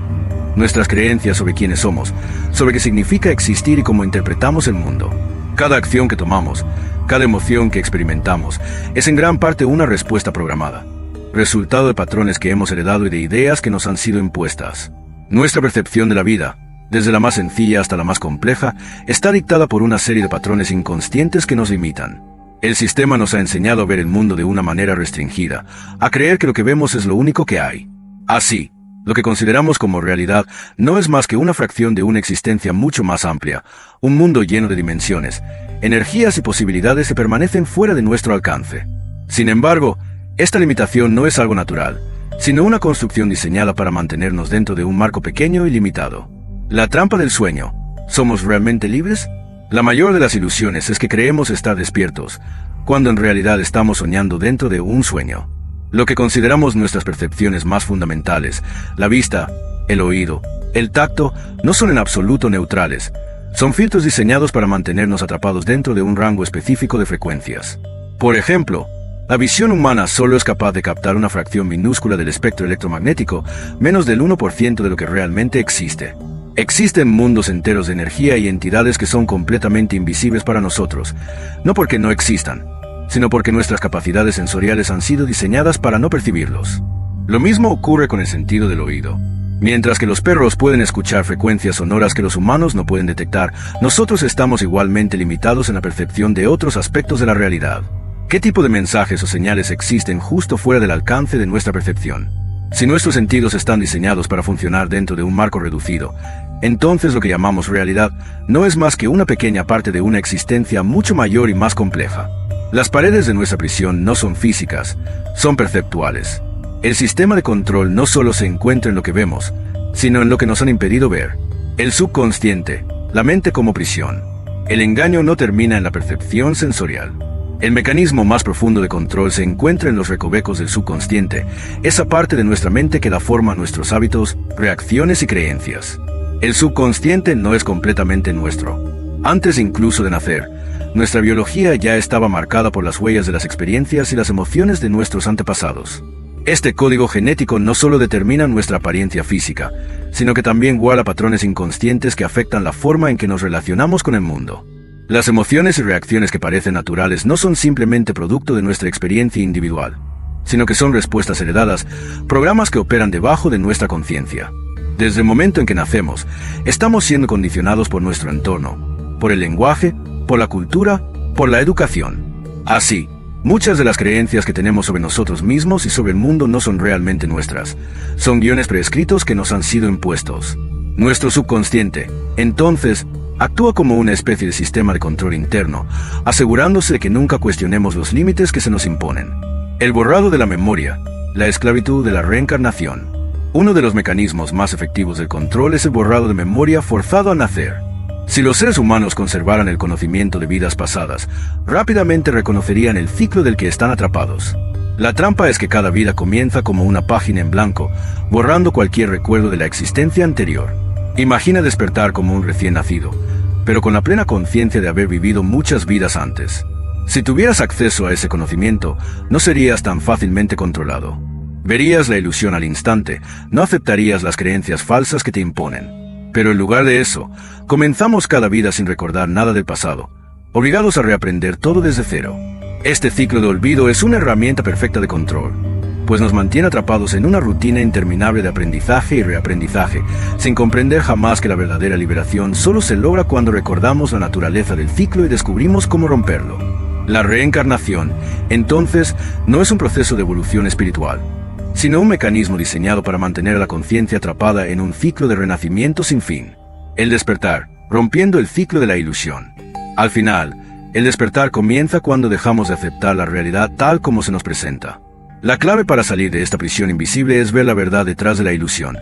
A: Nuestras creencias sobre quiénes somos, sobre qué significa existir y cómo interpretamos el mundo. Cada acción que tomamos, cada emoción que experimentamos, es en gran parte una respuesta programada, resultado de patrones que hemos heredado y de ideas que nos han sido impuestas. Nuestra percepción de la vida, desde la más sencilla hasta la más compleja, está dictada por una serie de patrones inconscientes que nos limitan. El sistema nos ha enseñado a ver el mundo de una manera restringida, a creer que lo que vemos es lo único que hay. Así, lo que consideramos como realidad no es más que una fracción de una existencia mucho más amplia, un mundo lleno de dimensiones, energías y posibilidades que permanecen fuera de nuestro alcance. Sin embargo, esta limitación no es algo natural, sino una construcción diseñada para mantenernos dentro de un marco pequeño y limitado. La trampa del sueño. ¿Somos realmente libres? La mayor de las ilusiones es que creemos estar despiertos, cuando en realidad estamos soñando dentro de un sueño. Lo que consideramos nuestras percepciones más fundamentales, la vista, el oído, el tacto, no son en absoluto neutrales. Son filtros diseñados para mantenernos atrapados dentro de un rango específico de frecuencias. Por ejemplo, la visión humana solo es capaz de captar una fracción minúscula del espectro electromagnético, menos del 1% de lo que realmente existe. Existen mundos enteros de energía y entidades que son completamente invisibles para nosotros, no porque no existan, sino porque nuestras capacidades sensoriales han sido diseñadas para no percibirlos. Lo mismo ocurre con el sentido del oído. Mientras que los perros pueden escuchar frecuencias sonoras que los humanos no pueden detectar, nosotros estamos igualmente limitados en la percepción de otros aspectos de la realidad. ¿Qué tipo de mensajes o señales existen justo fuera del alcance de nuestra percepción? Si nuestros sentidos están diseñados para funcionar dentro de un marco reducido, entonces lo que llamamos realidad no es más que una pequeña parte de una existencia mucho mayor y más compleja. Las paredes de nuestra prisión no son físicas, son perceptuales. El sistema de control no solo se encuentra en lo que vemos, sino en lo que nos han impedido ver. El subconsciente, la mente como prisión. El engaño no termina en la percepción sensorial. El mecanismo más profundo de control se encuentra en los recovecos del subconsciente, esa parte de nuestra mente que da forma a nuestros hábitos, reacciones y creencias. El subconsciente no es completamente nuestro. Antes incluso de nacer, nuestra biología ya estaba marcada por las huellas de las experiencias y las emociones de nuestros antepasados. Este código genético no solo determina nuestra apariencia física, sino que también guarda patrones inconscientes que afectan la forma en que nos relacionamos con el mundo. Las emociones y reacciones que parecen naturales no son simplemente producto de nuestra experiencia individual, sino que son respuestas heredadas, programas que operan debajo de nuestra conciencia. Desde el momento en que nacemos, estamos siendo condicionados por nuestro entorno, por el lenguaje, por la cultura, por la educación. Así, muchas de las creencias que tenemos sobre nosotros mismos y sobre el mundo no son realmente nuestras, son guiones prescritos que nos han sido impuestos. Nuestro subconsciente, entonces, actúa como una especie de sistema de control interno, asegurándose de que nunca cuestionemos los límites que se nos imponen. El borrado de la memoria, la esclavitud de la reencarnación. Uno de los mecanismos más efectivos del control es el borrado de memoria forzado al nacer. Si los seres humanos conservaran el conocimiento de vidas pasadas, rápidamente reconocerían el ciclo del que están atrapados. La trampa es que cada vida comienza como una página en blanco, borrando cualquier recuerdo de la existencia anterior. Imagina despertar como un recién nacido, pero con la plena conciencia de haber vivido muchas vidas antes. Si tuvieras acceso a ese conocimiento, no serías tan fácilmente controlado. Verías la ilusión al instante, no aceptarías las creencias falsas que te imponen. Pero en lugar de eso, comenzamos cada vida sin recordar nada del pasado, obligados a reaprender todo desde cero. Este ciclo de olvido es una herramienta perfecta de control, pues nos mantiene atrapados en una rutina interminable de aprendizaje y reaprendizaje, sin comprender jamás que la verdadera liberación solo se logra cuando recordamos la naturaleza del ciclo y descubrimos cómo romperlo. La reencarnación, entonces, no es un proceso de evolución espiritual, sino un mecanismo diseñado para mantener a la conciencia atrapada en un ciclo de renacimiento sin fin. El despertar, rompiendo el ciclo de la ilusión. Al final, el despertar comienza cuando dejamos de aceptar la realidad tal como se nos presenta. La clave para salir de esta prisión invisible es ver la verdad detrás de la ilusión.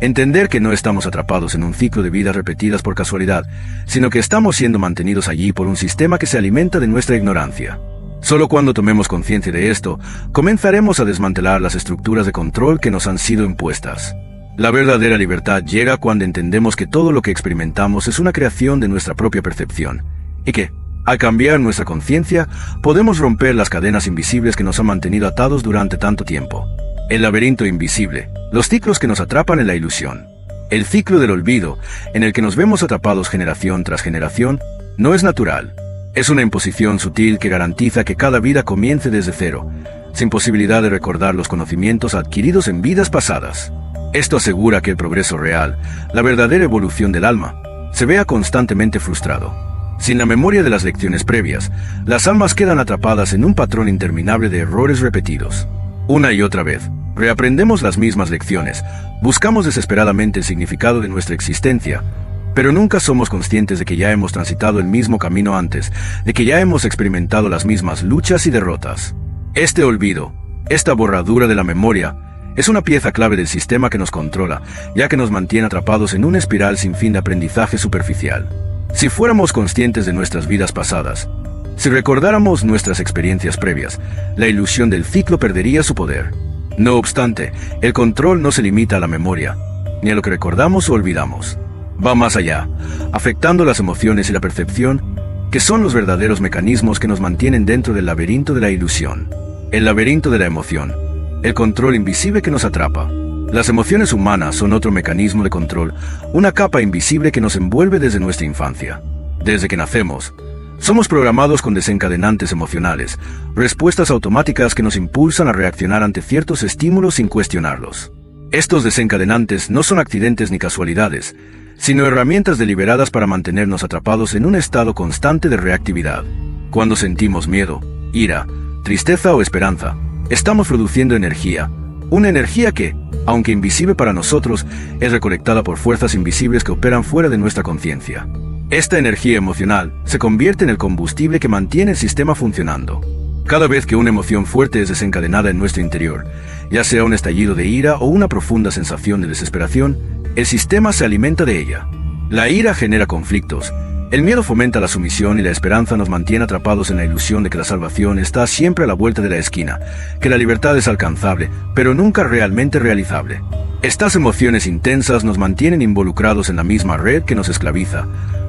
A: Entender que no estamos atrapados en un ciclo de vidas repetidas por casualidad, sino que estamos siendo mantenidos allí por un sistema que se alimenta de nuestra ignorancia. Solo cuando tomemos conciencia de esto, comenzaremos a desmantelar las estructuras de control que nos han sido impuestas. La verdadera libertad llega cuando entendemos que todo lo que experimentamos es una creación de nuestra propia percepción, y que, al cambiar nuestra conciencia, podemos romper las cadenas invisibles que nos han mantenido atados durante tanto tiempo. El laberinto invisible, los ciclos que nos atrapan en la ilusión. El ciclo del olvido, en el que nos vemos atrapados generación tras generación, no es natural. Es una imposición sutil que garantiza que cada vida comience desde cero, sin posibilidad de recordar los conocimientos adquiridos en vidas pasadas. Esto asegura que el progreso real, la verdadera evolución del alma, se vea constantemente frustrado. Sin la memoria de las lecciones previas, las almas quedan atrapadas en un patrón interminable de errores repetidos. Una y otra vez, reaprendemos las mismas lecciones, buscamos desesperadamente el significado de nuestra existencia, pero nunca somos conscientes de que ya hemos transitado el mismo camino antes, de que ya hemos experimentado las mismas luchas y derrotas. Este olvido, esta borradura de la memoria, es una pieza clave del sistema que nos controla, ya que nos mantiene atrapados en una espiral sin fin de aprendizaje superficial. Si fuéramos conscientes de nuestras vidas pasadas, si recordáramos nuestras experiencias previas, la ilusión del ciclo perdería su poder. No obstante, el control no se limita a la memoria, ni a lo que recordamos o olvidamos. Va más allá, afectando las emociones y la percepción, que son los verdaderos mecanismos que nos mantienen dentro del laberinto de la ilusión. El laberinto de la emoción, el control invisible que nos atrapa. Las emociones humanas son otro mecanismo de control, una capa invisible que nos envuelve desde nuestra infancia. Desde que nacemos, somos programados con desencadenantes emocionales, respuestas automáticas que nos impulsan a reaccionar ante ciertos estímulos sin cuestionarlos. Estos desencadenantes no son accidentes ni casualidades, sino herramientas deliberadas para mantenernos atrapados en un estado constante de reactividad. Cuando sentimos miedo, ira, tristeza o esperanza, estamos produciendo energía, una energía que, aunque invisible para nosotros, es recolectada por fuerzas invisibles que operan fuera de nuestra conciencia. Esta energía emocional se convierte en el combustible que mantiene el sistema funcionando. Cada vez que una emoción fuerte es desencadenada en nuestro interior, ya sea un estallido de ira o una profunda sensación de desesperación, el sistema se alimenta de ella. La ira genera conflictos, el miedo fomenta la sumisión y la esperanza nos mantiene atrapados en la ilusión de que la salvación está siempre a la vuelta de la esquina, que la libertad es alcanzable, pero nunca realmente realizable. Estas emociones intensas nos mantienen involucrados en la misma red que nos esclaviza,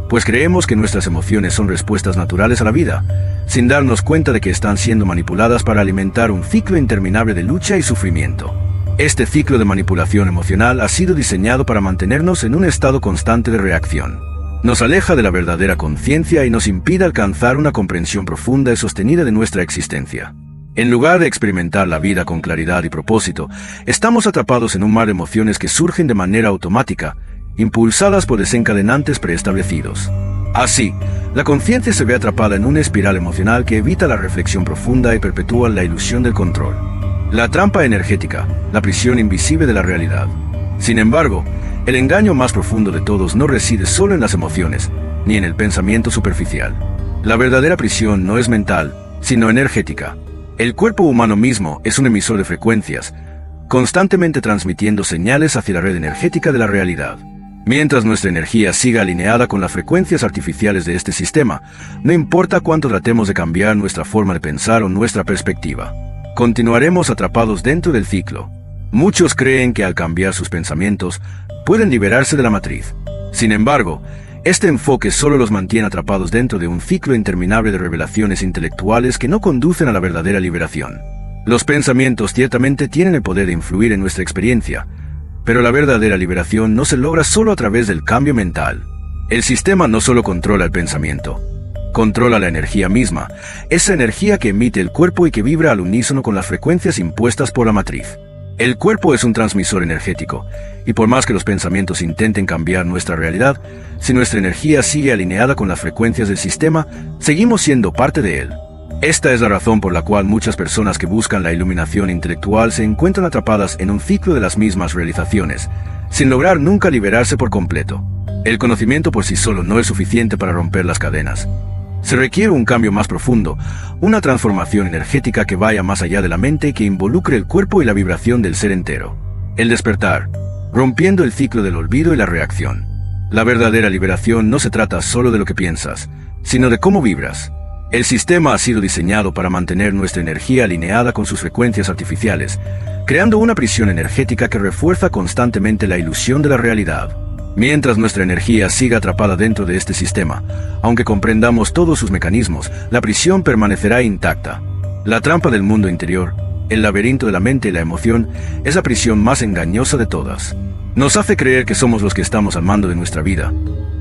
A: pues creemos que nuestras emociones son respuestas naturales a la vida, sin darnos cuenta de que están siendo manipuladas para alimentar un ciclo interminable de lucha y sufrimiento. Este ciclo de manipulación emocional ha sido diseñado para mantenernos en un estado constante de reacción. Nos aleja de la verdadera conciencia y nos impide alcanzar una comprensión profunda y sostenida de nuestra existencia. En lugar de experimentar la vida con claridad y propósito, estamos atrapados en un mar de emociones que surgen de manera automática, impulsadas por desencadenantes preestablecidos. Así, la conciencia se ve atrapada en una espiral emocional que evita la reflexión profunda y perpetúa la ilusión del control. La trampa energética, la prisión invisible de la realidad. Sin embargo, el engaño más profundo de todos no reside solo en las emociones, ni en el pensamiento superficial. La verdadera prisión no es mental, sino energética. El cuerpo humano mismo es un emisor de frecuencias, constantemente transmitiendo señales hacia la red energética de la realidad. Mientras nuestra energía siga alineada con las frecuencias artificiales de este sistema, no importa cuánto tratemos de cambiar nuestra forma de pensar o nuestra perspectiva, continuaremos atrapados dentro del ciclo. Muchos creen que al cambiar sus pensamientos, pueden liberarse de la matriz. Sin embargo, este enfoque solo los mantiene atrapados dentro de un ciclo interminable de revelaciones intelectuales que no conducen a la verdadera liberación. Los pensamientos ciertamente tienen el poder de influir en nuestra experiencia, pero la verdadera liberación no se logra solo a través del cambio mental. El sistema no solo controla el pensamiento, Controla la energía misma, esa energía que emite el cuerpo y que vibra al unísono con las frecuencias impuestas por la matriz. El cuerpo es un transmisor energético, y por más que los pensamientos intenten cambiar nuestra realidad, si nuestra energía sigue alineada con las frecuencias del sistema, seguimos siendo parte de él. Esta es la razón por la cual muchas personas que buscan la iluminación intelectual se encuentran atrapadas en un ciclo de las mismas realizaciones, sin lograr nunca liberarse por completo. El conocimiento por sí solo no es suficiente para romper las cadenas. Se requiere un cambio más profundo, una transformación energética que vaya más allá de la mente y que involucre el cuerpo y la vibración del ser entero. El despertar, rompiendo el ciclo del olvido y la reacción. La verdadera liberación no se trata solo de lo que piensas, sino de cómo vibras. El sistema ha sido diseñado para mantener nuestra energía alineada con sus frecuencias artificiales, creando una prisión energética que refuerza constantemente la ilusión de la realidad. Mientras nuestra energía siga atrapada dentro de este sistema, aunque comprendamos todos sus mecanismos, la prisión permanecerá intacta. La trampa del mundo interior, el laberinto de la mente y la emoción, es la prisión más engañosa de todas. Nos hace creer que somos los que estamos al mando de nuestra vida,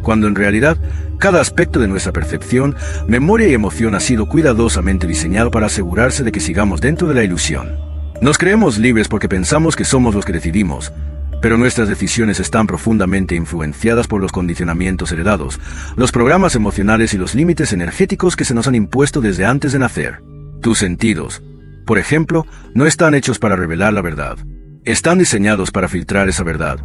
A: cuando en realidad, cada aspecto de nuestra percepción, memoria y emoción ha sido cuidadosamente diseñado para asegurarse de que sigamos dentro de la ilusión. Nos creemos libres porque pensamos que somos los que decidimos, pero nuestras decisiones están profundamente influenciadas por los condicionamientos heredados, los programas emocionales y los límites energéticos que se nos han impuesto desde antes de nacer. Tus sentidos, por ejemplo, no están hechos para revelar la verdad. Están diseñados para filtrar esa verdad,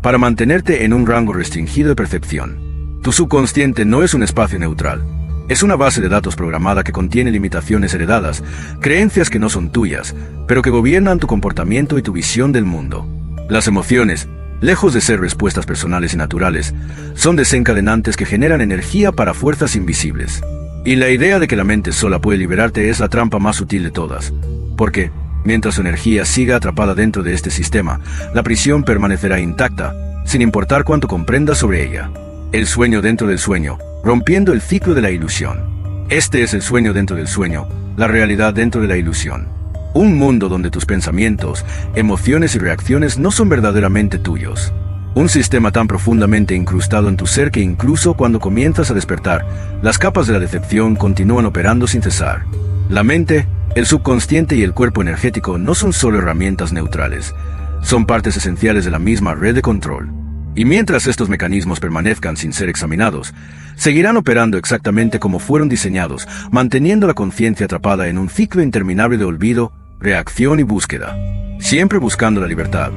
A: para mantenerte en un rango restringido de percepción. Tu subconsciente no es un espacio neutral. Es una base de datos programada que contiene limitaciones heredadas, creencias que no son tuyas, pero que gobiernan tu comportamiento y tu visión del mundo. Las emociones, lejos de ser respuestas personales y naturales, son desencadenantes que generan energía para fuerzas invisibles. Y la idea de que la mente sola puede liberarte es la trampa más sutil de todas. Porque, mientras su energía siga atrapada dentro de este sistema, la prisión permanecerá intacta, sin importar cuánto comprendas sobre ella. El sueño dentro del sueño, rompiendo el ciclo de la ilusión. Este es el sueño dentro del sueño, la realidad dentro de la ilusión. Un mundo donde tus pensamientos, emociones y reacciones no son verdaderamente tuyos. Un sistema tan profundamente incrustado en tu ser que incluso cuando comienzas a despertar, las capas de la decepción continúan operando sin cesar. La mente, el subconsciente y el cuerpo energético no son solo herramientas neutrales, son partes esenciales de la misma red de control. Y mientras estos mecanismos permanezcan sin ser examinados, seguirán operando exactamente como fueron diseñados, manteniendo la conciencia atrapada en un ciclo interminable de olvido, reacción y búsqueda, siempre buscando la libertad,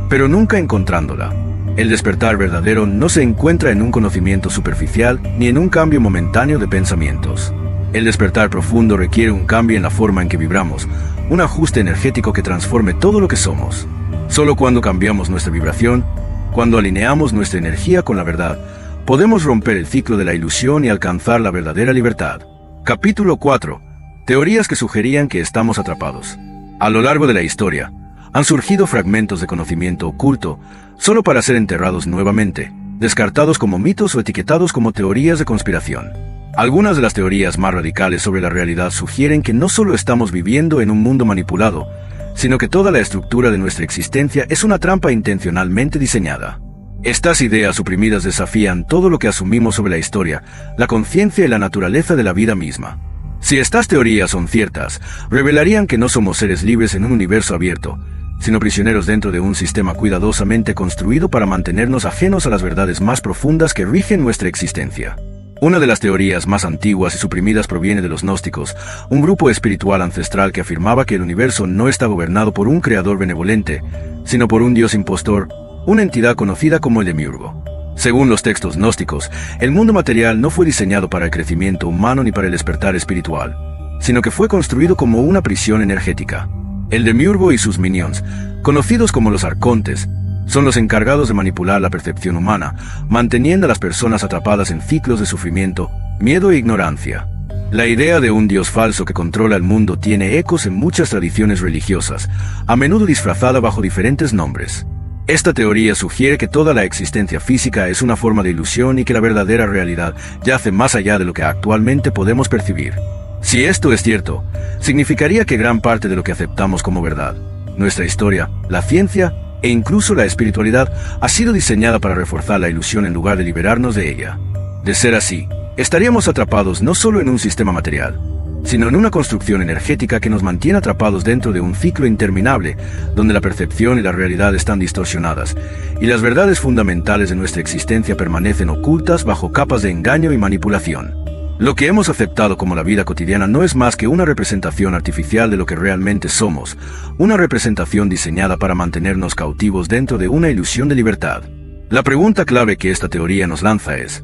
A: pero nunca encontrándola. El despertar verdadero no se encuentra en un conocimiento superficial ni en un cambio momentáneo de pensamientos. El despertar profundo requiere un cambio en la forma en que vibramos, un ajuste energético que transforme todo lo que somos. Solo cuando cambiamos nuestra vibración, cuando alineamos nuestra energía con la verdad, podemos romper el ciclo de la ilusión y alcanzar la verdadera libertad. Capítulo 4. Teorías que sugerían que estamos atrapados. A lo largo de la historia, han surgido fragmentos de conocimiento oculto, solo para ser enterrados nuevamente, descartados como mitos o etiquetados como teorías de conspiración. Algunas de las teorías más radicales sobre la realidad sugieren que no solo estamos viviendo en un mundo manipulado, sino que toda la estructura de nuestra existencia es una trampa intencionalmente diseñada. Estas ideas suprimidas desafían todo lo que asumimos sobre la historia, la conciencia y la naturaleza de la vida misma. Si estas teorías son ciertas, revelarían que no somos seres libres en un universo abierto, sino prisioneros dentro de un sistema cuidadosamente construido para mantenernos ajenos a las verdades más profundas que rigen nuestra existencia. Una de las teorías más antiguas y suprimidas proviene de los gnósticos, un grupo espiritual ancestral que afirmaba que el universo no está gobernado por un creador benevolente, sino por un dios impostor, una entidad conocida como el demiurgo. Según los textos gnósticos, el mundo material no fue diseñado para el crecimiento humano ni para el despertar espiritual, sino que fue construido como una prisión energética. El demiurgo y sus minions, conocidos como los arcontes, son los encargados de manipular la percepción humana, manteniendo a las personas atrapadas en ciclos de sufrimiento, miedo e ignorancia. La idea de un dios falso que controla el mundo tiene ecos en muchas tradiciones religiosas, a menudo disfrazada bajo diferentes nombres. Esta teoría sugiere que toda la existencia física es una forma de ilusión y que la verdadera realidad yace más allá de lo que actualmente podemos percibir. Si esto es cierto, significaría que gran parte de lo que aceptamos como verdad, nuestra historia, la ciencia e incluso la espiritualidad, ha sido diseñada para reforzar la ilusión en lugar de liberarnos de ella. De ser así, estaríamos atrapados no solo en un sistema material, sino en una construcción energética que nos mantiene atrapados dentro de un ciclo interminable, donde la percepción y la realidad están distorsionadas, y las verdades fundamentales de nuestra existencia permanecen ocultas bajo capas de engaño y manipulación. Lo que hemos aceptado como la vida cotidiana no es más que una representación artificial de lo que realmente somos, una representación diseñada para mantenernos cautivos dentro de una ilusión de libertad. La pregunta clave que esta teoría nos lanza es: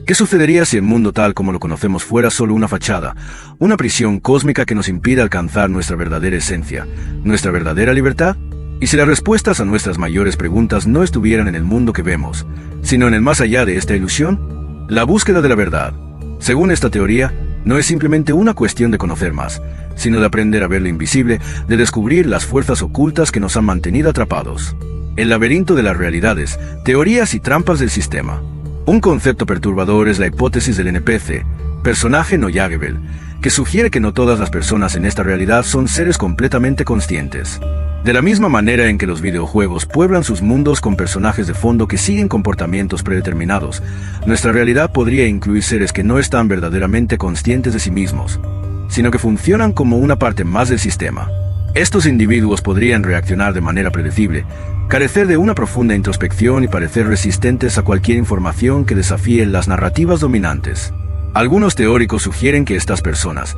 A: ¿qué sucedería si el mundo tal como lo conocemos fuera solo una fachada, una prisión cósmica que nos impide alcanzar nuestra verdadera esencia, nuestra verdadera libertad? ¿Y si las respuestas a nuestras mayores preguntas no estuvieran en el mundo que vemos, sino en el más allá de esta ilusión? La búsqueda de la verdad, según esta teoría, no es simplemente una cuestión de conocer más, sino de aprender a ver lo invisible, de descubrir las fuerzas ocultas que nos han mantenido atrapados. El laberinto de las realidades, teorías y trampas del sistema. Un concepto perturbador es la hipótesis del NPC, personaje no Yagebel, que sugiere que no todas las personas en esta realidad son seres completamente conscientes. De la misma manera en que los videojuegos pueblan sus mundos con personajes de fondo que siguen comportamientos predeterminados, nuestra realidad podría incluir seres que no están verdaderamente conscientes de sí mismos, sino que funcionan como una parte más del sistema. Estos individuos podrían reaccionar de manera predecible, carecer de una profunda introspección y parecer resistentes a cualquier información que desafíe las narrativas dominantes. Algunos teóricos sugieren que estas personas,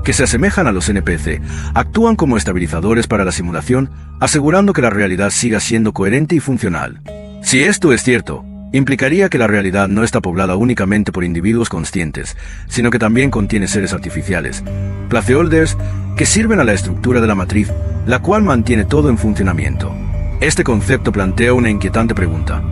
A: que se asemejan a los NPC, actúan como estabilizadores para la simulación, asegurando que la realidad siga siendo coherente y funcional. Si esto es cierto, implicaría que la realidad no está poblada únicamente por individuos conscientes, sino que también contiene seres artificiales, placeholders, que sirven a la estructura de la matriz, la cual mantiene todo en funcionamiento. Este concepto plantea una inquietante pregunta: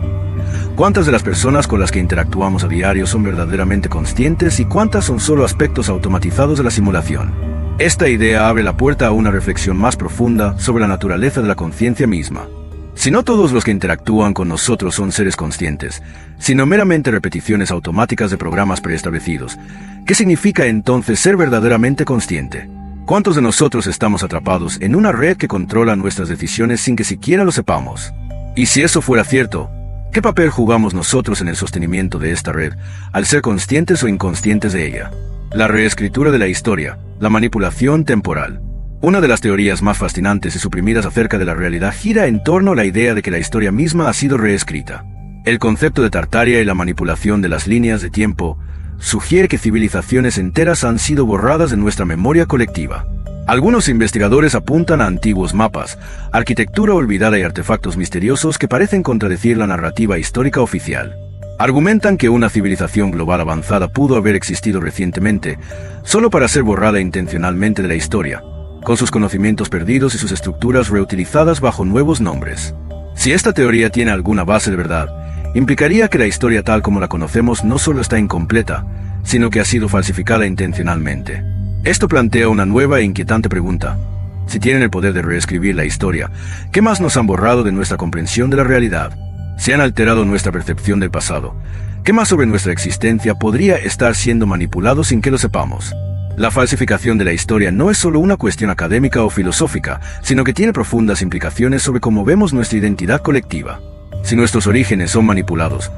A: ¿cuántas de las personas con las que interactuamos a diario son verdaderamente conscientes y cuántas son solo aspectos automatizados de la simulación? Esta idea abre la puerta a una reflexión más profunda sobre la naturaleza de la conciencia misma. Si no todos los que interactúan con nosotros son seres conscientes, sino meramente repeticiones automáticas de programas preestablecidos, ¿qué significa entonces ser verdaderamente consciente? ¿Cuántos de nosotros estamos atrapados en una red que controla nuestras decisiones sin que siquiera lo sepamos? Y si eso fuera cierto, ¿qué papel jugamos nosotros en el sostenimiento de esta red, al ser conscientes o inconscientes de ella? La reescritura de la historia, la manipulación temporal. Una de las teorías más fascinantes y suprimidas acerca de la realidad gira en torno a la idea de que la historia misma ha sido reescrita. El concepto de Tartaria y la manipulación de las líneas de tiempo sugiere que civilizaciones enteras han sido borradas de nuestra memoria colectiva. Algunos investigadores apuntan a antiguos mapas, arquitectura olvidada y artefactos misteriosos que parecen contradecir la narrativa histórica oficial. Argumentan que una civilización global avanzada pudo haber existido recientemente, solo para ser borrada intencionalmente de la historia, con sus conocimientos perdidos y sus estructuras reutilizadas bajo nuevos nombres. Si esta teoría tiene alguna base de verdad, implicaría que la historia tal como la conocemos no solo está incompleta, sino que ha sido falsificada intencionalmente. Esto plantea una nueva e inquietante pregunta. Si tienen el poder de reescribir la historia, ¿qué más nos han borrado de nuestra comprensión de la realidad? Si han alterado nuestra percepción del pasado, ¿qué más sobre nuestra existencia podría estar siendo manipulado sin que lo sepamos? La falsificación de la historia no es solo una cuestión académica o filosófica, sino que tiene profundas implicaciones sobre cómo vemos nuestra identidad colectiva. Si nuestros orígenes son manipulados,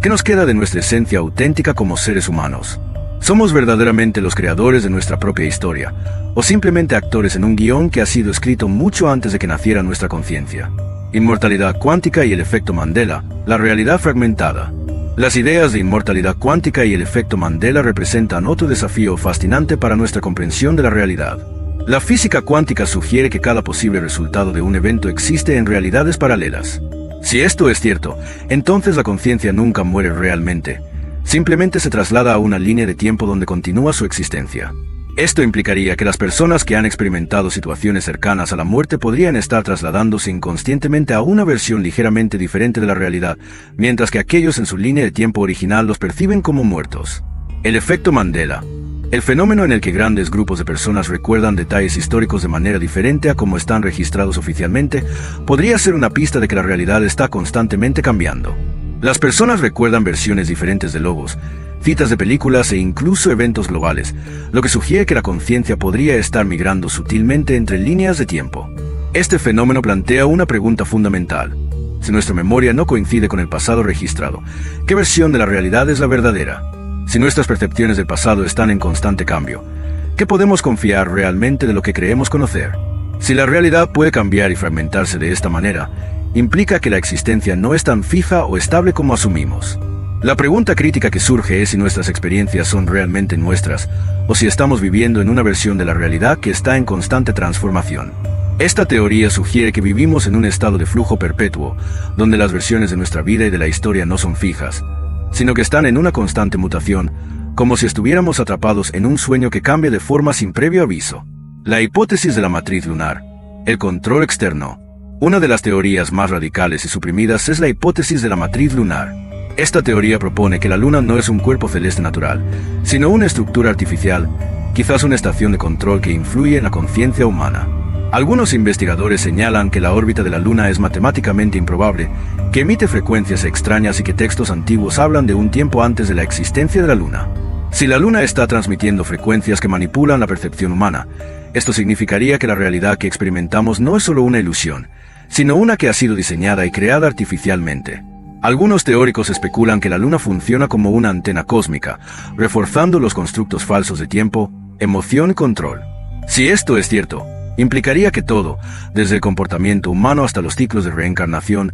A: ¿qué nos queda de nuestra esencia auténtica como seres humanos? ¿Somos verdaderamente los creadores de nuestra propia historia, o simplemente actores en un guión que ha sido escrito mucho antes de que naciera nuestra conciencia? Inmortalidad cuántica y el efecto Mandela, la realidad fragmentada. Las ideas de inmortalidad cuántica y el efecto Mandela representan otro desafío fascinante para nuestra comprensión de la realidad. La física cuántica sugiere que cada posible resultado de un evento existe en realidades paralelas. Si esto es cierto, entonces la conciencia nunca muere realmente. Simplemente se traslada a una línea de tiempo donde continúa su existencia. Esto implicaría que las personas que han experimentado situaciones cercanas a la muerte podrían estar trasladándose inconscientemente a una versión ligeramente diferente de la realidad, mientras que aquellos en su línea de tiempo original los perciben como muertos. El efecto Mandela. El fenómeno en el que grandes grupos de personas recuerdan detalles históricos de manera diferente a como están registrados oficialmente, podría ser una pista de que la realidad está constantemente cambiando. Las personas recuerdan versiones diferentes de logos, citas de películas e incluso eventos globales, lo que sugiere que la conciencia podría estar migrando sutilmente entre líneas de tiempo. Este fenómeno plantea una pregunta fundamental. Si nuestra memoria no coincide con el pasado registrado, ¿qué versión de la realidad es la verdadera? Si nuestras percepciones del pasado están en constante cambio, ¿qué podemos confiar realmente de lo que creemos conocer? Si la realidad puede cambiar y fragmentarse de esta manera, implica que la existencia no es tan fija o estable como asumimos. La pregunta crítica que surge es si nuestras experiencias son realmente nuestras, o si estamos viviendo en una versión de la realidad que está en constante transformación. Esta teoría sugiere que vivimos en un estado de flujo perpetuo, donde las versiones de nuestra vida y de la historia no son fijas, sino que están en una constante mutación, como si estuviéramos atrapados en un sueño que cambia de forma sin previo aviso. La hipótesis de la matriz lunar, el control externo. Una de las teorías más radicales y suprimidas es la hipótesis de la matriz lunar. Esta teoría propone que la luna no es un cuerpo celeste natural, sino una estructura artificial, quizás una estación de control que influye en la conciencia humana. Algunos investigadores señalan que la órbita de la luna es matemáticamente improbable, que emite frecuencias extrañas y que textos antiguos hablan de un tiempo antes de la existencia de la luna. Si la luna está transmitiendo frecuencias que manipulan la percepción humana, esto significaría que la realidad que experimentamos no es solo una ilusión, sino una que ha sido diseñada y creada artificialmente. Algunos teóricos especulan que la luna funciona como una antena cósmica, reforzando los constructos falsos de tiempo, emoción y control. Si esto es cierto, implicaría que todo, desde el comportamiento humano hasta los ciclos de reencarnación,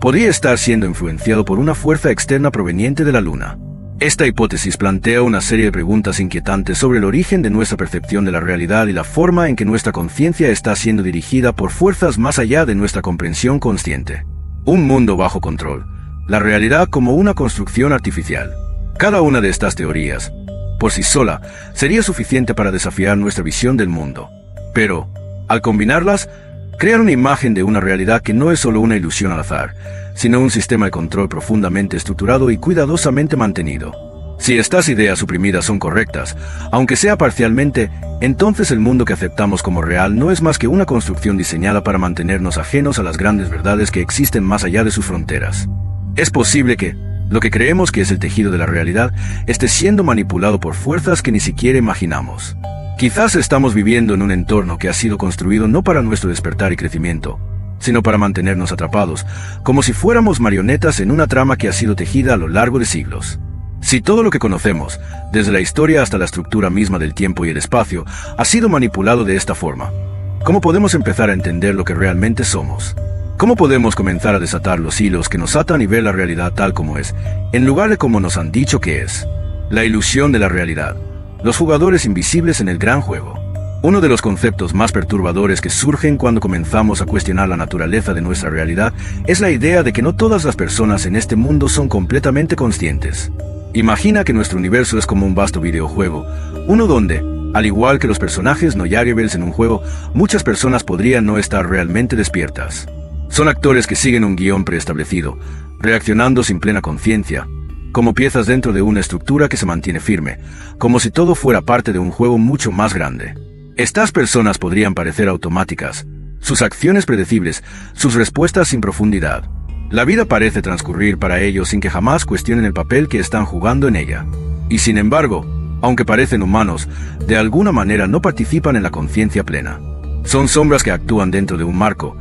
A: podría estar siendo influenciado por una fuerza externa proveniente de la luna. Esta hipótesis plantea una serie de preguntas inquietantes sobre el origen de nuestra percepción de la realidad y la forma en que nuestra conciencia está siendo dirigida por fuerzas más allá de nuestra comprensión consciente. Un mundo bajo control. La realidad como una construcción artificial. Cada una de estas teorías, por sí sola, sería suficiente para desafiar nuestra visión del mundo. Pero, al combinarlas, crean una imagen de una realidad que no es solo una ilusión al azar, sino un sistema de control profundamente estructurado y cuidadosamente mantenido. Si estas ideas suprimidas son correctas, aunque sea parcialmente, entonces el mundo que aceptamos como real no es más que una construcción diseñada para mantenernos ajenos a las grandes verdades que existen más allá de sus fronteras. Es posible que lo que creemos que es el tejido de la realidad esté siendo manipulado por fuerzas que ni siquiera imaginamos. Quizás estamos viviendo en un entorno que ha sido construido no para nuestro despertar y crecimiento, sino para mantenernos atrapados, como si fuéramos marionetas en una trama que ha sido tejida a lo largo de siglos. Si todo lo que conocemos, desde la historia hasta la estructura misma del tiempo y el espacio, ha sido manipulado de esta forma, ¿cómo podemos empezar a entender lo que realmente somos? ¿Cómo podemos comenzar a desatar los hilos que nos atan y ver la realidad tal como es, en lugar de como nos han dicho que es? La ilusión de la realidad. Los jugadores invisibles en el gran juego. Uno de los conceptos más perturbadores que surgen cuando comenzamos a cuestionar la naturaleza de nuestra realidad es la idea de que no todas las personas en este mundo son completamente conscientes. Imagina que nuestro universo es como un vasto videojuego, uno donde, al igual que los personajes no variables en un juego, muchas personas podrían no estar realmente despiertas. Son actores que siguen un guión preestablecido, reaccionando sin plena conciencia, como piezas dentro de una estructura que se mantiene firme, como si todo fuera parte de un juego mucho más grande. Estas personas podrían parecer automáticas, sus acciones predecibles, sus respuestas sin profundidad. La vida parece transcurrir para ellos sin que jamás cuestionen el papel que están jugando en ella. Y sin embargo, aunque parecen humanos, de alguna manera no participan en la conciencia plena. Son sombras que actúan dentro de un marco,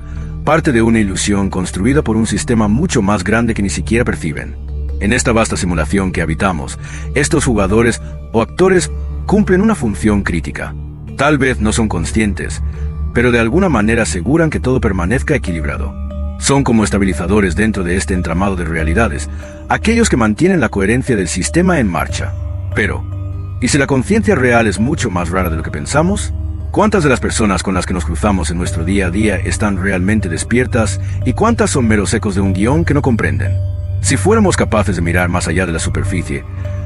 A: parte de una ilusión construida por un sistema mucho más grande que ni siquiera perciben. En esta vasta simulación que habitamos, estos jugadores o actores cumplen una función crítica. Tal vez no son conscientes, pero de alguna manera aseguran que todo permanezca equilibrado. Son como estabilizadores dentro de este entramado de realidades, aquellos que mantienen la coherencia del sistema en marcha. Pero, ¿y si la conciencia real es mucho más rara de lo que pensamos? ¿Cuántas de las personas con las que nos cruzamos en nuestro día a día están realmente despiertas y cuántas son meros ecos de un guión que no comprenden? Si fuéramos capaces de mirar más allá de la superficie,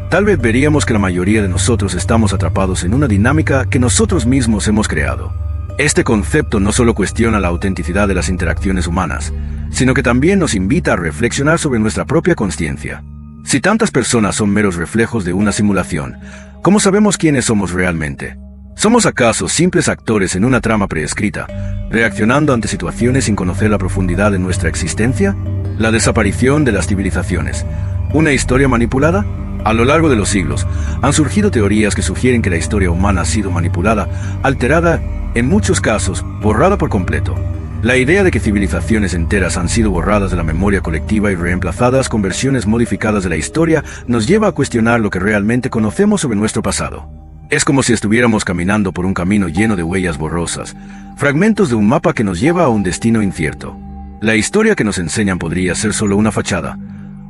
A: tal vez veríamos que la mayoría de nosotros estamos atrapados en una dinámica que nosotros mismos hemos creado. Este concepto no solo cuestiona la autenticidad de las interacciones humanas, sino que también nos invita a reflexionar sobre nuestra propia consciencia. Si tantas personas son meros reflejos de una simulación, ¿cómo sabemos quiénes somos realmente? ¿Somos acaso simples actores en una trama preescrita, reaccionando ante situaciones sin conocer la profundidad de nuestra existencia? La desaparición de las civilizaciones. ¿Una historia manipulada? A lo largo de los siglos, han surgido teorías que sugieren que la historia humana ha sido manipulada, alterada, en muchos casos, borrada por completo. La idea de que civilizaciones enteras han sido borradas de la memoria colectiva y reemplazadas con versiones modificadas de la historia nos lleva a cuestionar lo que realmente conocemos sobre nuestro pasado. Es como si estuviéramos caminando por un camino lleno de huellas borrosas, fragmentos de un mapa que nos lleva a un destino incierto. La historia que nos enseñan podría ser solo una fachada,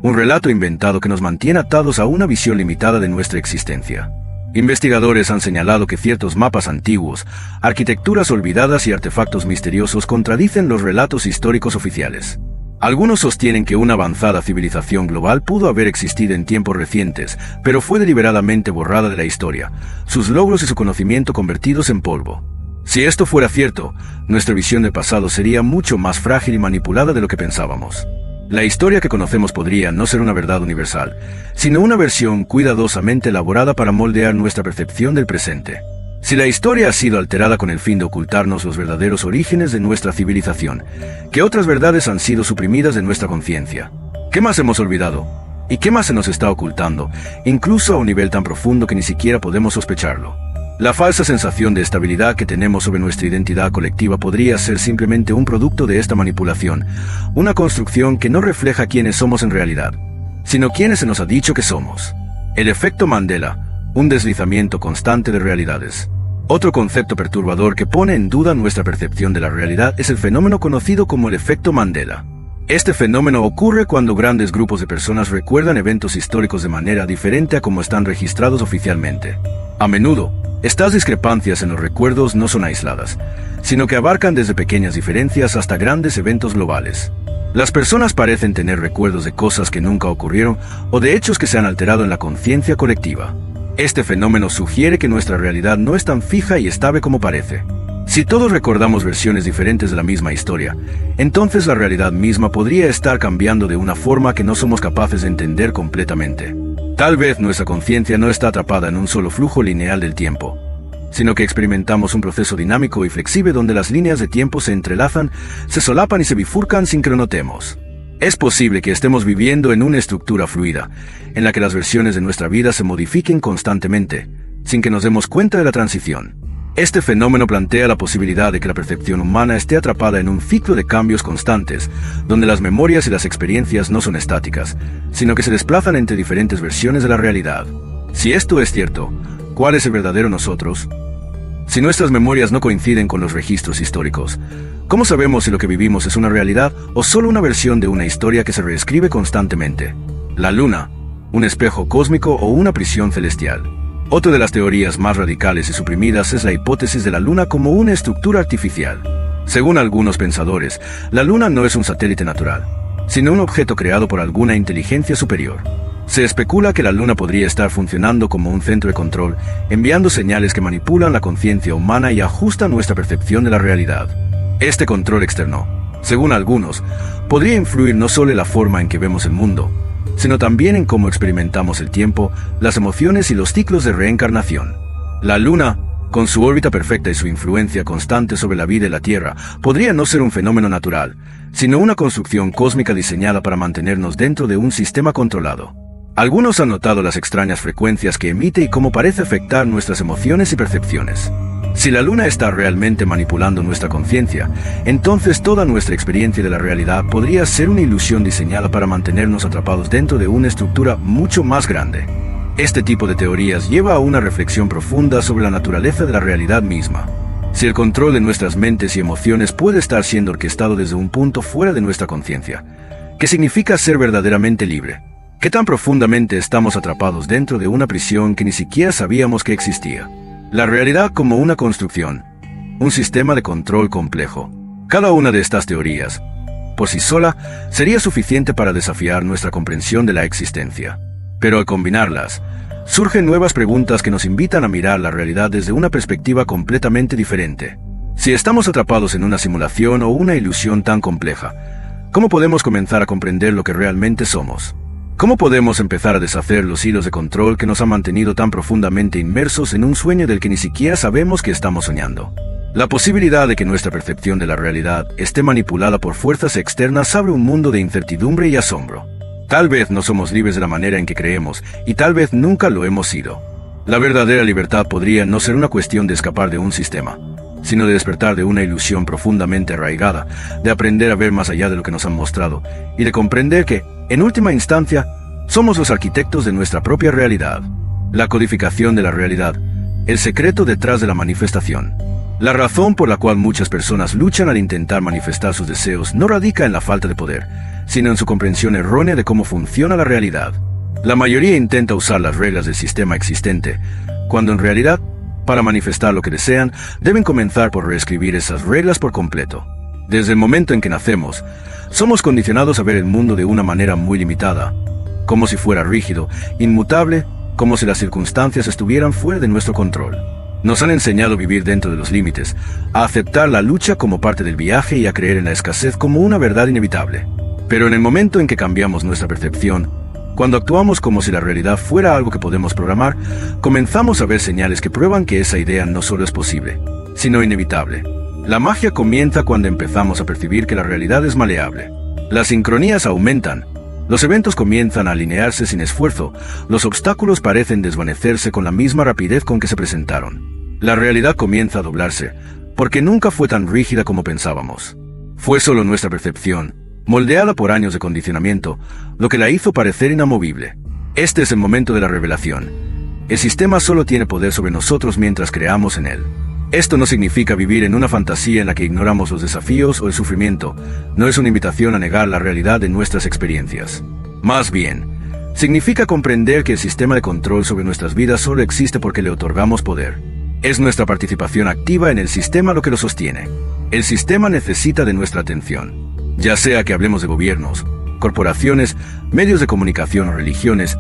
A: un relato inventado que nos mantiene atados a una visión limitada de nuestra existencia. Investigadores han señalado que ciertos mapas antiguos, arquitecturas olvidadas y artefactos misteriosos contradicen los relatos históricos oficiales. Algunos sostienen que una avanzada civilización global pudo haber existido en tiempos recientes, pero fue deliberadamente borrada de la historia, sus logros y su conocimiento convertidos en polvo. Si esto fuera cierto, nuestra visión del pasado sería mucho más frágil y manipulada de lo que pensábamos. La historia que conocemos podría no ser una verdad universal, sino una versión cuidadosamente elaborada para moldear nuestra percepción del presente. Si la historia ha sido alterada con el fin de ocultarnos los verdaderos orígenes de nuestra civilización, ¿qué otras verdades han sido suprimidas de nuestra conciencia? ¿Qué más hemos olvidado? ¿Y qué más se nos está ocultando, incluso a un nivel tan profundo que ni siquiera podemos sospecharlo? La falsa sensación de estabilidad que tenemos sobre nuestra identidad colectiva podría ser simplemente un producto de esta manipulación, una construcción que no refleja quiénes somos en realidad, sino quiénes se nos ha dicho que somos. El efecto Mandela, un deslizamiento constante de realidades. Otro concepto perturbador que pone en duda nuestra percepción de la realidad es el fenómeno conocido como el efecto Mandela. Este fenómeno ocurre cuando grandes grupos de personas recuerdan eventos históricos de manera diferente a como están registrados oficialmente. A menudo, estas discrepancias en los recuerdos no son aisladas, sino que abarcan desde pequeñas diferencias hasta grandes eventos globales. Las personas parecen tener recuerdos de cosas que nunca ocurrieron o de hechos que se han alterado en la conciencia colectiva. Este fenómeno sugiere que nuestra realidad no es tan fija y estable como parece. Si todos recordamos versiones diferentes de la misma historia, entonces la realidad misma podría estar cambiando de una forma que no somos capaces de entender completamente. Tal vez nuestra conciencia no está atrapada en un solo flujo lineal del tiempo, sino que experimentamos un proceso dinámico y flexible donde las líneas de tiempo se entrelazan, se solapan y se bifurcan sin que lo notemos. Es posible que estemos viviendo en una estructura fluida, en la que las versiones de nuestra vida se modifiquen constantemente, sin que nos demos cuenta de la transición. Este fenómeno plantea la posibilidad de que la percepción humana esté atrapada en un ciclo de cambios constantes, donde las memorias y las experiencias no son estáticas, sino que se desplazan entre diferentes versiones de la realidad. Si esto es cierto, ¿cuál es el verdadero nosotros? Si nuestras memorias no coinciden con los registros históricos, ¿cómo sabemos si lo que vivimos es una realidad o solo una versión de una historia que se reescribe constantemente? La luna, un espejo cósmico o una prisión celestial. Otra de las teorías más radicales y suprimidas es la hipótesis de la Luna como una estructura artificial. Según algunos pensadores, la Luna no es un satélite natural, sino un objeto creado por alguna inteligencia superior. Se especula que la Luna podría estar funcionando como un centro de control, enviando señales que manipulan la conciencia humana y ajustan nuestra percepción de la realidad. Este control externo, según algunos, podría influir no solo en la forma en que vemos el mundo, sino también en cómo experimentamos el tiempo, las emociones y los ciclos de reencarnación. La Luna, con su órbita perfecta y su influencia constante sobre la vida y la Tierra, podría no ser un fenómeno natural, sino una construcción cósmica diseñada para mantenernos dentro de un sistema controlado. Algunos han notado las extrañas frecuencias que emite y cómo parece afectar nuestras emociones y percepciones. Si la Luna está realmente manipulando nuestra conciencia, entonces toda nuestra experiencia de la realidad podría ser una ilusión diseñada para mantenernos atrapados dentro de una estructura mucho más grande. Este tipo de teorías lleva a una reflexión profunda sobre la naturaleza de la realidad misma. Si el control de nuestras mentes y emociones puede estar siendo orquestado desde un punto fuera de nuestra conciencia, ¿qué significa ser verdaderamente libre? ¿Qué tan profundamente estamos atrapados dentro de una prisión que ni siquiera sabíamos que existía? La realidad como una construcción, un sistema de control complejo. Cada una de estas teorías, por sí sola, sería suficiente para desafiar nuestra comprensión de la existencia. Pero al combinarlas, surgen nuevas preguntas que nos invitan a mirar la realidad desde una perspectiva completamente diferente. Si estamos atrapados en una simulación o una ilusión tan compleja, ¿cómo podemos comenzar a comprender lo que realmente somos? ¿Cómo podemos empezar a deshacer los hilos de control que nos han mantenido tan profundamente inmersos en un sueño del que ni siquiera sabemos que estamos soñando? La posibilidad de que nuestra percepción de la realidad esté manipulada por fuerzas externas abre un mundo de incertidumbre y asombro. Tal vez no somos libres de la manera en que creemos, y tal vez nunca lo hemos sido. La verdadera libertad podría no ser una cuestión de escapar de un sistema, sino de despertar de una ilusión profundamente arraigada, de aprender a ver más allá de lo que nos han mostrado, y de comprender que, en última instancia, somos los arquitectos de nuestra propia realidad. La codificación de la realidad, el secreto detrás de la manifestación. La razón por la cual muchas personas luchan al intentar manifestar sus deseos no radica en la falta de poder, sino en su comprensión errónea de cómo funciona la realidad. La mayoría intenta usar las reglas del sistema existente, cuando en realidad, para manifestar lo que desean, deben comenzar por reescribir esas reglas por completo. Desde el momento en que nacemos, somos condicionados a ver el mundo de una manera muy limitada, como si fuera rígido, inmutable, como si las circunstancias estuvieran fuera de nuestro control. Nos han enseñado a vivir dentro de los límites, a aceptar la lucha como parte del viaje y a creer en la escasez como una verdad inevitable. Pero en el momento en que cambiamos nuestra percepción, cuando actuamos como si la realidad fuera algo que podemos programar, comenzamos a ver señales que prueban que esa idea no solo es posible, sino inevitable. La magia comienza cuando empezamos a percibir que la realidad es maleable. Las sincronías aumentan. Los eventos comienzan a alinearse sin esfuerzo, los obstáculos parecen desvanecerse con la misma rapidez con que se presentaron. La realidad comienza a doblarse, porque nunca fue tan rígida como pensábamos. Fue solo nuestra percepción, moldeada por años de condicionamiento, lo que la hizo parecer inamovible. Este es el momento de la revelación. El sistema solo tiene poder sobre nosotros mientras creamos en él. Esto no significa vivir en una fantasía en la que ignoramos los desafíos o el sufrimiento, no es una invitación a negar la realidad de nuestras experiencias. Más bien, significa comprender que el sistema de control sobre nuestras vidas solo existe porque le otorgamos poder. Es nuestra participación activa en el sistema lo que lo sostiene. El sistema necesita de nuestra atención. Ya sea que hablemos de gobiernos, corporaciones, medios de comunicación o religiones,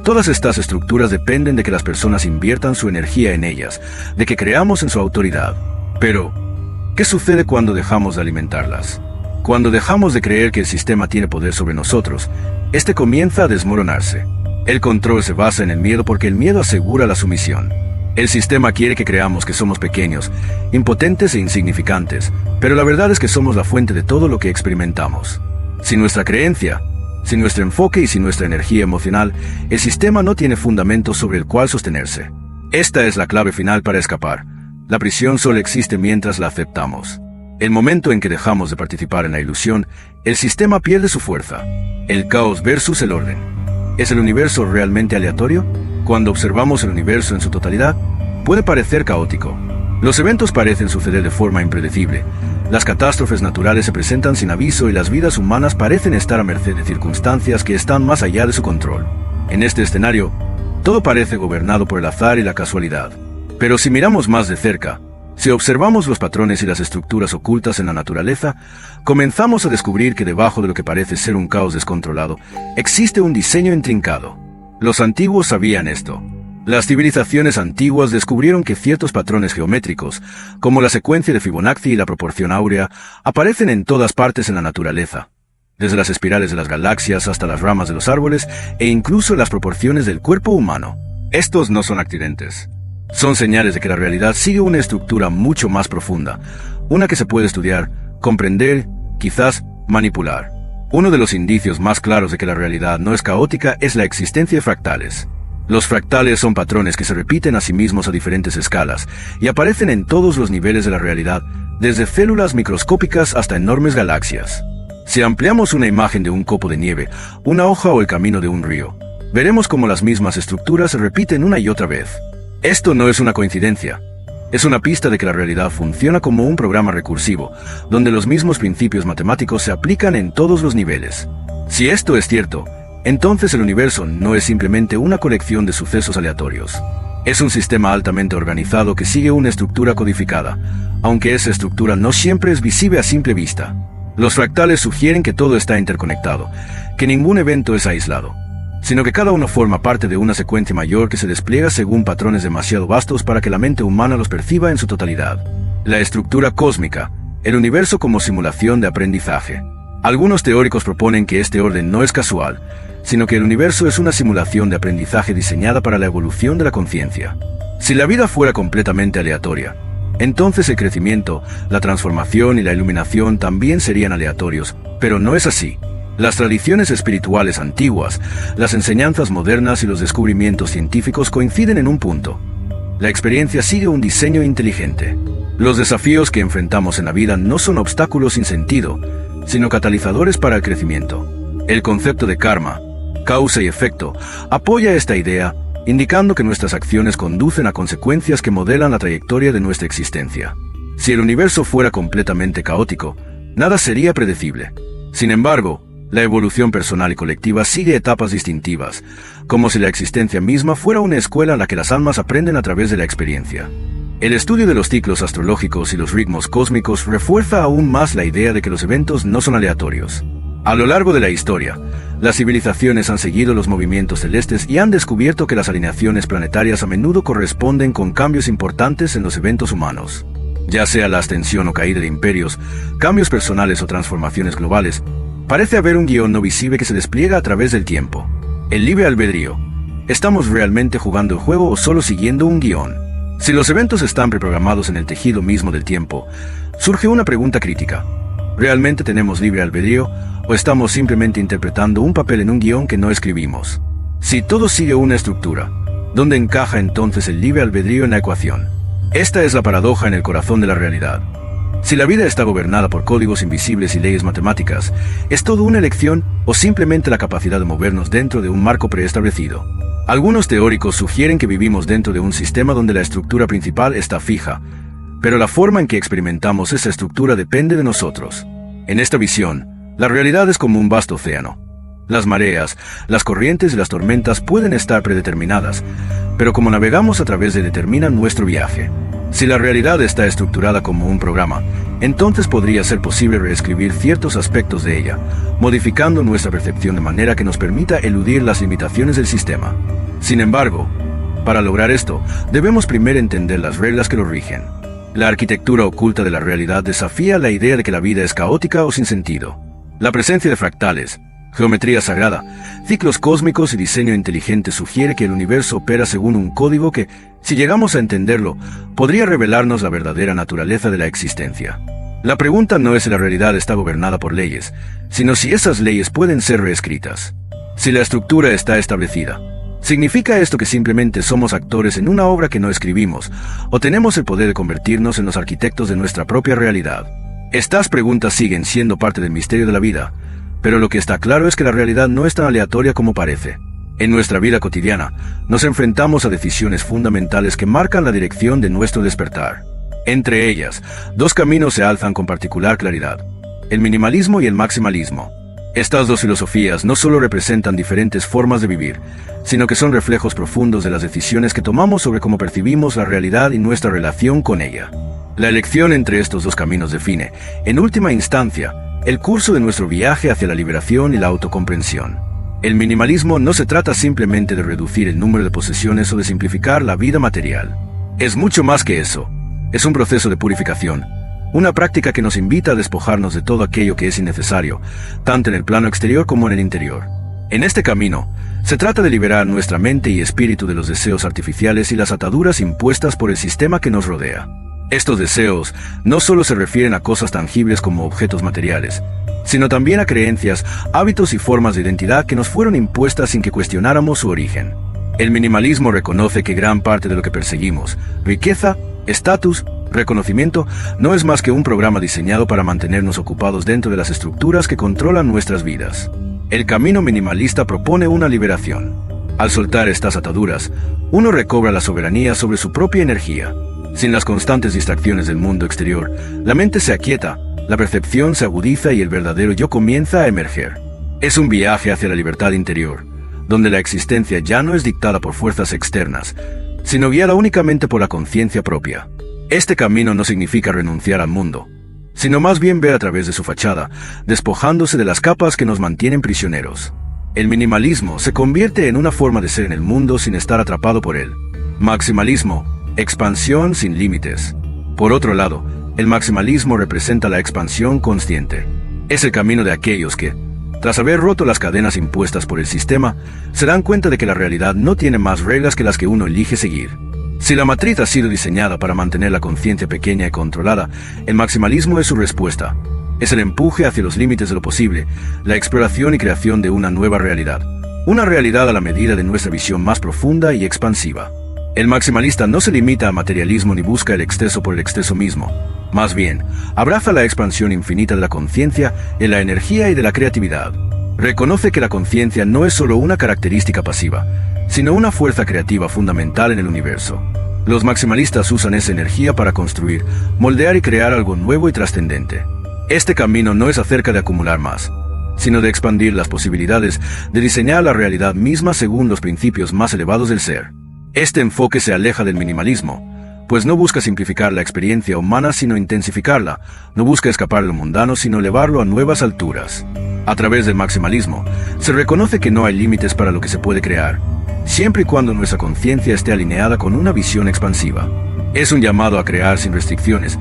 A: todas estas estructuras dependen de que las personas inviertan su energía en ellas, de que creamos en su autoridad. Pero, ¿qué sucede cuando dejamos de alimentarlas? Cuando dejamos de creer que el sistema tiene poder sobre nosotros, este comienza a desmoronarse. El control se basa en el miedo porque el miedo asegura la sumisión. El sistema quiere que creamos que somos pequeños, impotentes e insignificantes, pero la verdad es que somos la fuente de todo lo que experimentamos. Sin nuestra creencia, sin nuestro enfoque y sin nuestra energía emocional, el sistema no tiene fundamento sobre el cual sostenerse. Esta es la clave final para escapar. La prisión solo existe mientras la aceptamos. El momento en que dejamos de participar en la ilusión, el sistema pierde su fuerza. El caos versus el orden. ¿Es el universo realmente aleatorio? Cuando observamos el universo en su totalidad, puede parecer caótico. Los eventos parecen suceder de forma impredecible. Las catástrofes naturales se presentan sin aviso y las vidas humanas parecen estar a merced de circunstancias que están más allá de su control. En este escenario, todo parece gobernado por el azar y la casualidad. Pero si miramos más de cerca, si observamos los patrones y las estructuras ocultas en la naturaleza, comenzamos a descubrir que debajo de lo que parece ser un caos descontrolado, existe un diseño intrincado. Los antiguos sabían esto. Las civilizaciones antiguas descubrieron que ciertos patrones geométricos, como la secuencia de Fibonacci y la proporción áurea, aparecen en todas partes en la naturaleza, desde las espirales de las galaxias hasta las ramas de los árboles e incluso las proporciones del cuerpo humano. Estos no son accidentes. Son señales de que la realidad sigue una estructura mucho más profunda, una que se puede estudiar, comprender, quizás manipular. Uno de los indicios más claros de que la realidad no es caótica es la existencia de fractales. Los fractales son patrones que se repiten a sí mismos a diferentes escalas y aparecen en todos los niveles de la realidad, desde células microscópicas hasta enormes galaxias. Si ampliamos una imagen de un copo de nieve, una hoja o el camino de un río, veremos cómo las mismas estructuras se repiten una y otra vez. Esto no es una coincidencia. Es una pista de que la realidad funciona como un programa recursivo, donde los mismos principios matemáticos se aplican en todos los niveles. Si esto es cierto, entonces el universo no es simplemente una colección de sucesos aleatorios. Es un sistema altamente organizado que sigue una estructura codificada, aunque esa estructura no siempre es visible a simple vista. Los fractales sugieren que todo está interconectado, que ningún evento es aislado, sino que cada uno forma parte de una secuencia mayor que se despliega según patrones demasiado vastos para que la mente humana los perciba en su totalidad. La estructura cósmica, el universo como simulación de aprendizaje. Algunos teóricos proponen que este orden no es casual, sino que el universo es una simulación de aprendizaje diseñada para la evolución de la conciencia. Si la vida fuera completamente aleatoria, entonces el crecimiento, la transformación y la iluminación también serían aleatorios, pero no es así. Las tradiciones espirituales antiguas, las enseñanzas modernas y los descubrimientos científicos coinciden en un punto. La experiencia sigue un diseño inteligente. Los desafíos que enfrentamos en la vida no son obstáculos sin sentido, sino catalizadores para el crecimiento. El concepto de karma, causa y efecto, apoya esta idea, indicando que nuestras acciones conducen a consecuencias que modelan la trayectoria de nuestra existencia. Si el universo fuera completamente caótico, nada sería predecible. Sin embargo, la evolución personal y colectiva sigue etapas distintivas, como si la existencia misma fuera una escuela en la que las almas aprenden a través de la experiencia. El estudio de los ciclos astrológicos y los ritmos cósmicos refuerza aún más la idea de que los eventos no son aleatorios. A lo largo de la historia, las civilizaciones han seguido los movimientos celestes y han descubierto que las alineaciones planetarias a menudo corresponden con cambios importantes en los eventos humanos. Ya sea la ascensión o caída de imperios, cambios personales o transformaciones globales, parece haber un guión no visible que se despliega a través del tiempo. El libre albedrío. ¿Estamos realmente jugando el juego o solo siguiendo un guión? Si los eventos están preprogramados en el tejido mismo del tiempo, surge una pregunta crítica. ¿Realmente tenemos libre albedrío o estamos simplemente interpretando un papel en un guión que no escribimos? Si todo sigue una estructura, ¿dónde encaja entonces el libre albedrío en la ecuación? Esta es la paradoja en el corazón de la realidad. Si la vida está gobernada por códigos invisibles y leyes matemáticas, ¿es todo una elección o simplemente la capacidad de movernos dentro de un marco preestablecido? Algunos teóricos sugieren que vivimos dentro de un sistema donde la estructura principal está fija, pero la forma en que experimentamos esa estructura depende de nosotros. En esta visión, la realidad es como un vasto océano. Las mareas, las corrientes y las tormentas pueden estar predeterminadas, pero como navegamos a través de determinan nuestro viaje. Si la realidad está estructurada como un programa, entonces podría ser posible reescribir ciertos aspectos de ella, modificando nuestra percepción de manera que nos permita eludir las limitaciones del sistema. Sin embargo, para lograr esto, debemos primero entender las reglas que lo rigen. La arquitectura oculta de la realidad desafía la idea de que la vida es caótica o sin sentido. La presencia de fractales, geometría sagrada, ciclos cósmicos y diseño inteligente sugiere que el universo opera según un código que, si llegamos a entenderlo, podría revelarnos la verdadera naturaleza de la existencia. La pregunta no es si la realidad está gobernada por leyes, sino si esas leyes pueden ser reescritas. Si la estructura está establecida, ¿significa esto que simplemente somos actores en una obra que no escribimos, o tenemos el poder de convertirnos en los arquitectos de nuestra propia realidad? Estas preguntas siguen siendo parte del misterio de la vida, pero lo que está claro es que la realidad no es tan aleatoria como parece. En nuestra vida cotidiana, nos enfrentamos a decisiones fundamentales que marcan la dirección de nuestro despertar. Entre ellas, dos caminos se alzan con particular claridad: el minimalismo y el maximalismo. Estas dos filosofías no solo representan diferentes formas de vivir, sino que son reflejos profundos de las decisiones que tomamos sobre cómo percibimos la realidad y nuestra relación con ella. La elección entre estos dos caminos define, en última instancia, el curso de nuestro viaje hacia la liberación y la autocomprensión. El minimalismo no se trata simplemente de reducir el número de posesiones o de simplificar la vida material. Es mucho más que eso. Es un proceso de purificación, una práctica que nos invita a despojarnos de todo aquello que es innecesario, tanto en el plano exterior como en el interior. En este camino, se trata de liberar nuestra mente y espíritu de los deseos artificiales y las ataduras impuestas por el sistema que nos rodea. Estos deseos no solo se refieren a cosas tangibles como objetos materiales, sino también a creencias, hábitos y formas de identidad que nos fueron impuestas sin que cuestionáramos su origen. El minimalismo reconoce que gran parte de lo que perseguimos, riqueza, estatus, reconocimiento, no es más que un programa diseñado para mantenernos ocupados dentro de las estructuras que controlan nuestras vidas. El camino minimalista propone una liberación. Al soltar estas ataduras, uno recobra la soberanía sobre su propia energía. Sin las constantes distracciones del mundo exterior, la mente se aquieta, la percepción se agudiza y el verdadero yo comienza a emerger. Es un viaje hacia la libertad interior, donde la existencia ya no es dictada por fuerzas externas, sino guiada únicamente por la conciencia propia. Este camino no significa renunciar al mundo, sino más bien ver a través de su fachada, despojándose de las capas que nos mantienen prisioneros. El minimalismo se convierte en una forma de ser en el mundo sin estar atrapado por él. Maximalismo, expansión sin límites. Por otro lado, el maximalismo representa la expansión consciente. Es el camino de aquellos que, tras haber roto las cadenas impuestas por el sistema, se dan cuenta de que la realidad no tiene más reglas que las que uno elige seguir. Si la matriz ha sido diseñada para mantener la conciencia pequeña y controlada, el maximalismo es su respuesta. Es el empuje hacia los límites de lo posible, la exploración y creación de una nueva realidad. Una realidad a la medida de nuestra visión más profunda y expansiva. El maximalista no se limita al materialismo ni busca el exceso por el exceso mismo. Más bien, abraza la expansión infinita de la conciencia, de la energía y de la creatividad. Reconoce que la conciencia no es solo una característica pasiva, sino una fuerza creativa fundamental en el universo. Los maximalistas usan esa energía para construir, moldear y crear algo nuevo y trascendente. Este camino no es acerca de acumular más, sino de expandir las posibilidades, de diseñar la realidad misma según los principios más elevados del ser. Este enfoque se aleja del minimalismo, pues no busca simplificar la experiencia humana sino intensificarla, no busca escapar de lo mundano sino elevarlo a nuevas alturas. A través del maximalismo, se reconoce que no hay límites para lo que se puede crear, siempre y cuando nuestra conciencia esté alineada con una visión expansiva. Es un llamado a crear sin restricciones,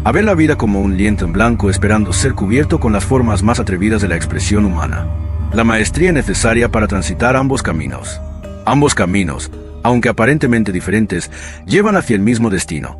A: a ver la vida como un lienzo en blanco esperando ser cubierto con las formas más atrevidas de la expresión humana. La maestría necesaria para transitar ambos caminos. Ambos caminos, aunque aparentemente diferentes, llevan hacia el mismo destino,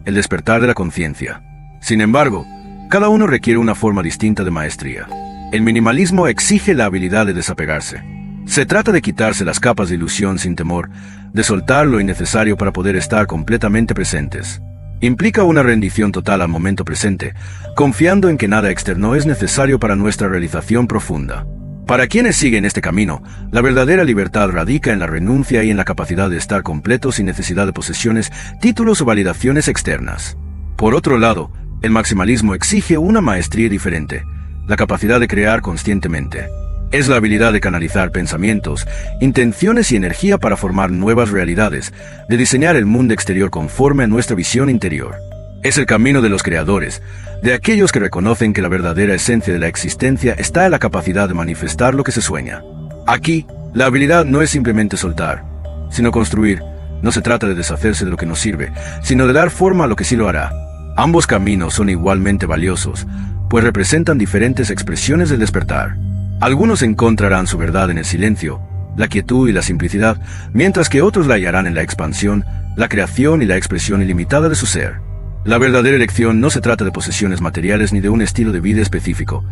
A: el despertar de la conciencia. Sin embargo, cada uno requiere una forma distinta de maestría. El minimalismo exige la habilidad de desapegarse. Se trata de quitarse las capas de ilusión sin temor, de soltar lo innecesario para poder estar completamente presentes. Implica una rendición total al momento presente, confiando en que nada externo es necesario para nuestra realización profunda. Para quienes siguen este camino, la verdadera libertad radica en la renuncia y en la capacidad de estar completos sin necesidad de posesiones, títulos o validaciones externas. Por otro lado, el maximalismo exige una maestría diferente, la capacidad de crear conscientemente. Es la habilidad de canalizar pensamientos, intenciones y energía para formar nuevas realidades, de diseñar el mundo exterior conforme a nuestra visión interior. Es el camino de los creadores, de aquellos que reconocen que la verdadera esencia de la existencia está en la capacidad de manifestar lo que se sueña. Aquí, la habilidad no es simplemente soltar, sino construir. No se trata de deshacerse de lo que nos sirve, sino de dar forma a lo que sí lo hará. Ambos caminos son igualmente valiosos, pues representan diferentes expresiones del despertar. Algunos encontrarán su verdad en el silencio, la quietud y la simplicidad, mientras que otros la hallarán en la expansión, la creación y la expresión ilimitada de su ser. La verdadera elección no se trata de posesiones materiales ni de un estilo de vida específico.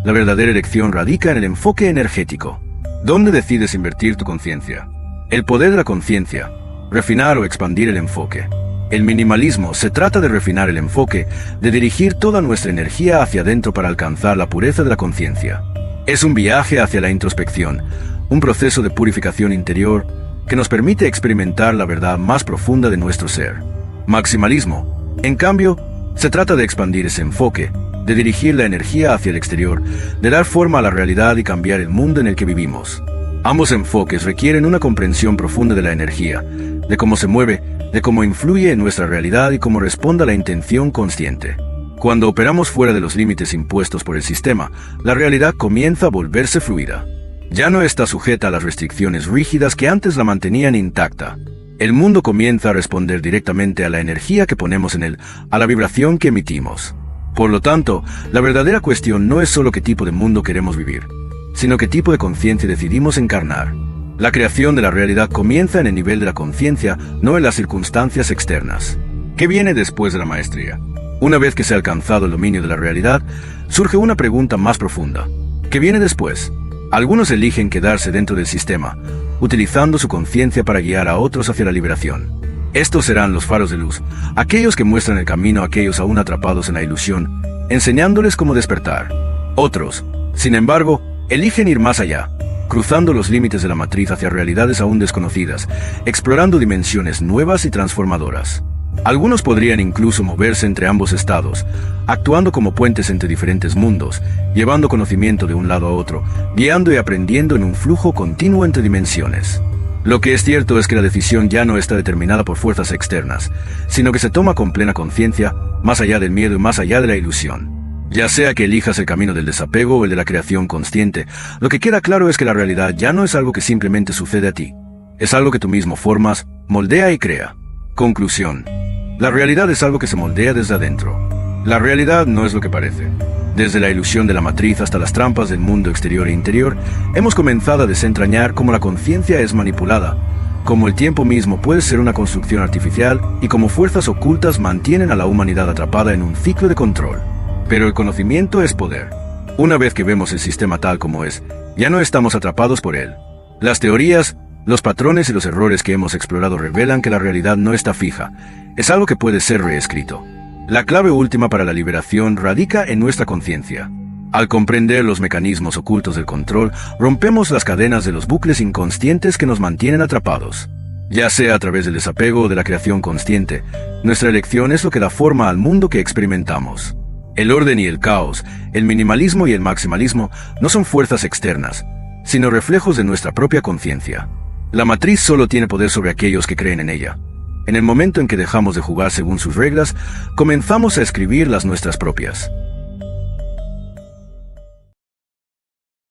A: La verdadera elección radica en el enfoque energético. ¿Dónde decides invertir tu conciencia? El poder de la conciencia, refinar o expandir el enfoque. El minimalismo se trata de refinar el enfoque, de dirigir toda nuestra energía hacia adentro para alcanzar la pureza de la conciencia. Es un viaje hacia la introspección, un proceso de purificación interior que nos permite experimentar la verdad más profunda de nuestro ser. Maximalismo, en cambio, se trata de expandir ese enfoque, de dirigir la energía hacia el exterior, de dar forma a la realidad y cambiar el mundo en el que vivimos. Ambos enfoques requieren una comprensión profunda de la energía, de cómo se mueve, de cómo influye en nuestra realidad y cómo responde a la intención consciente. Cuando operamos fuera de los límites impuestos por el sistema, la realidad comienza a volverse fluida. Ya no está sujeta a las restricciones rígidas que antes la mantenían intacta. El mundo comienza a responder directamente a la energía que ponemos en él, a la vibración que emitimos. Por lo tanto, la verdadera cuestión no es solo qué tipo de mundo queremos vivir, sino qué tipo de conciencia decidimos encarnar. La creación de la realidad comienza en el nivel de la conciencia, no en las circunstancias externas. ¿Qué viene después de la maestría? Una vez que se ha alcanzado el dominio de la realidad, surge una pregunta más profunda. ¿Qué viene después? Algunos eligen quedarse dentro del sistema, utilizando su conciencia para guiar a otros hacia la liberación. Estos serán los faros de luz, aquellos que muestran el camino a aquellos aún atrapados en la ilusión, enseñándoles cómo despertar. Otros, sin embargo, eligen ir más allá, cruzando los límites de la matriz hacia realidades aún desconocidas, explorando dimensiones nuevas y transformadoras. Algunos podrían incluso moverse entre ambos estados, actuando como puentes entre diferentes mundos, llevando conocimiento de un lado a otro, guiando y aprendiendo en un flujo continuo entre dimensiones. Lo que es cierto es que la decisión ya no está determinada por fuerzas externas, sino que se toma con plena conciencia, más allá del miedo y más allá de la ilusión. Ya sea que elijas el camino del desapego o el de la creación consciente, lo que queda claro es que la realidad ya no es algo que simplemente sucede a ti. Es algo que tú mismo formas, moldea y crea. Conclusión. La realidad es algo que se moldea desde adentro. La realidad no es lo que parece. Desde la ilusión de la matriz hasta las trampas del mundo exterior e interior, hemos comenzado a desentrañar cómo la conciencia es manipulada, cómo el tiempo mismo puede ser una construcción artificial y cómo fuerzas ocultas mantienen a la humanidad atrapada en un ciclo de control. Pero el conocimiento es poder. Una vez que vemos el sistema tal como es, ya no estamos atrapados por él. Las teorías, Los patrones y los errores que hemos explorado revelan que la realidad no está fija, es algo que puede ser reescrito. La clave última para la liberación radica en nuestra conciencia. Al comprender los mecanismos ocultos del control, rompemos las cadenas de los bucles inconscientes que nos mantienen atrapados. Ya sea a través del desapego o de la creación consciente, nuestra elección es lo que da forma al mundo que experimentamos. El orden y el caos, el minimalismo y el maximalismo no son fuerzas externas, sino reflejos de nuestra propia conciencia. La matriz solo tiene poder sobre aquellos que creen en ella. En el momento en que dejamos de jugar según sus reglas, comenzamos a escribir las nuestras propias.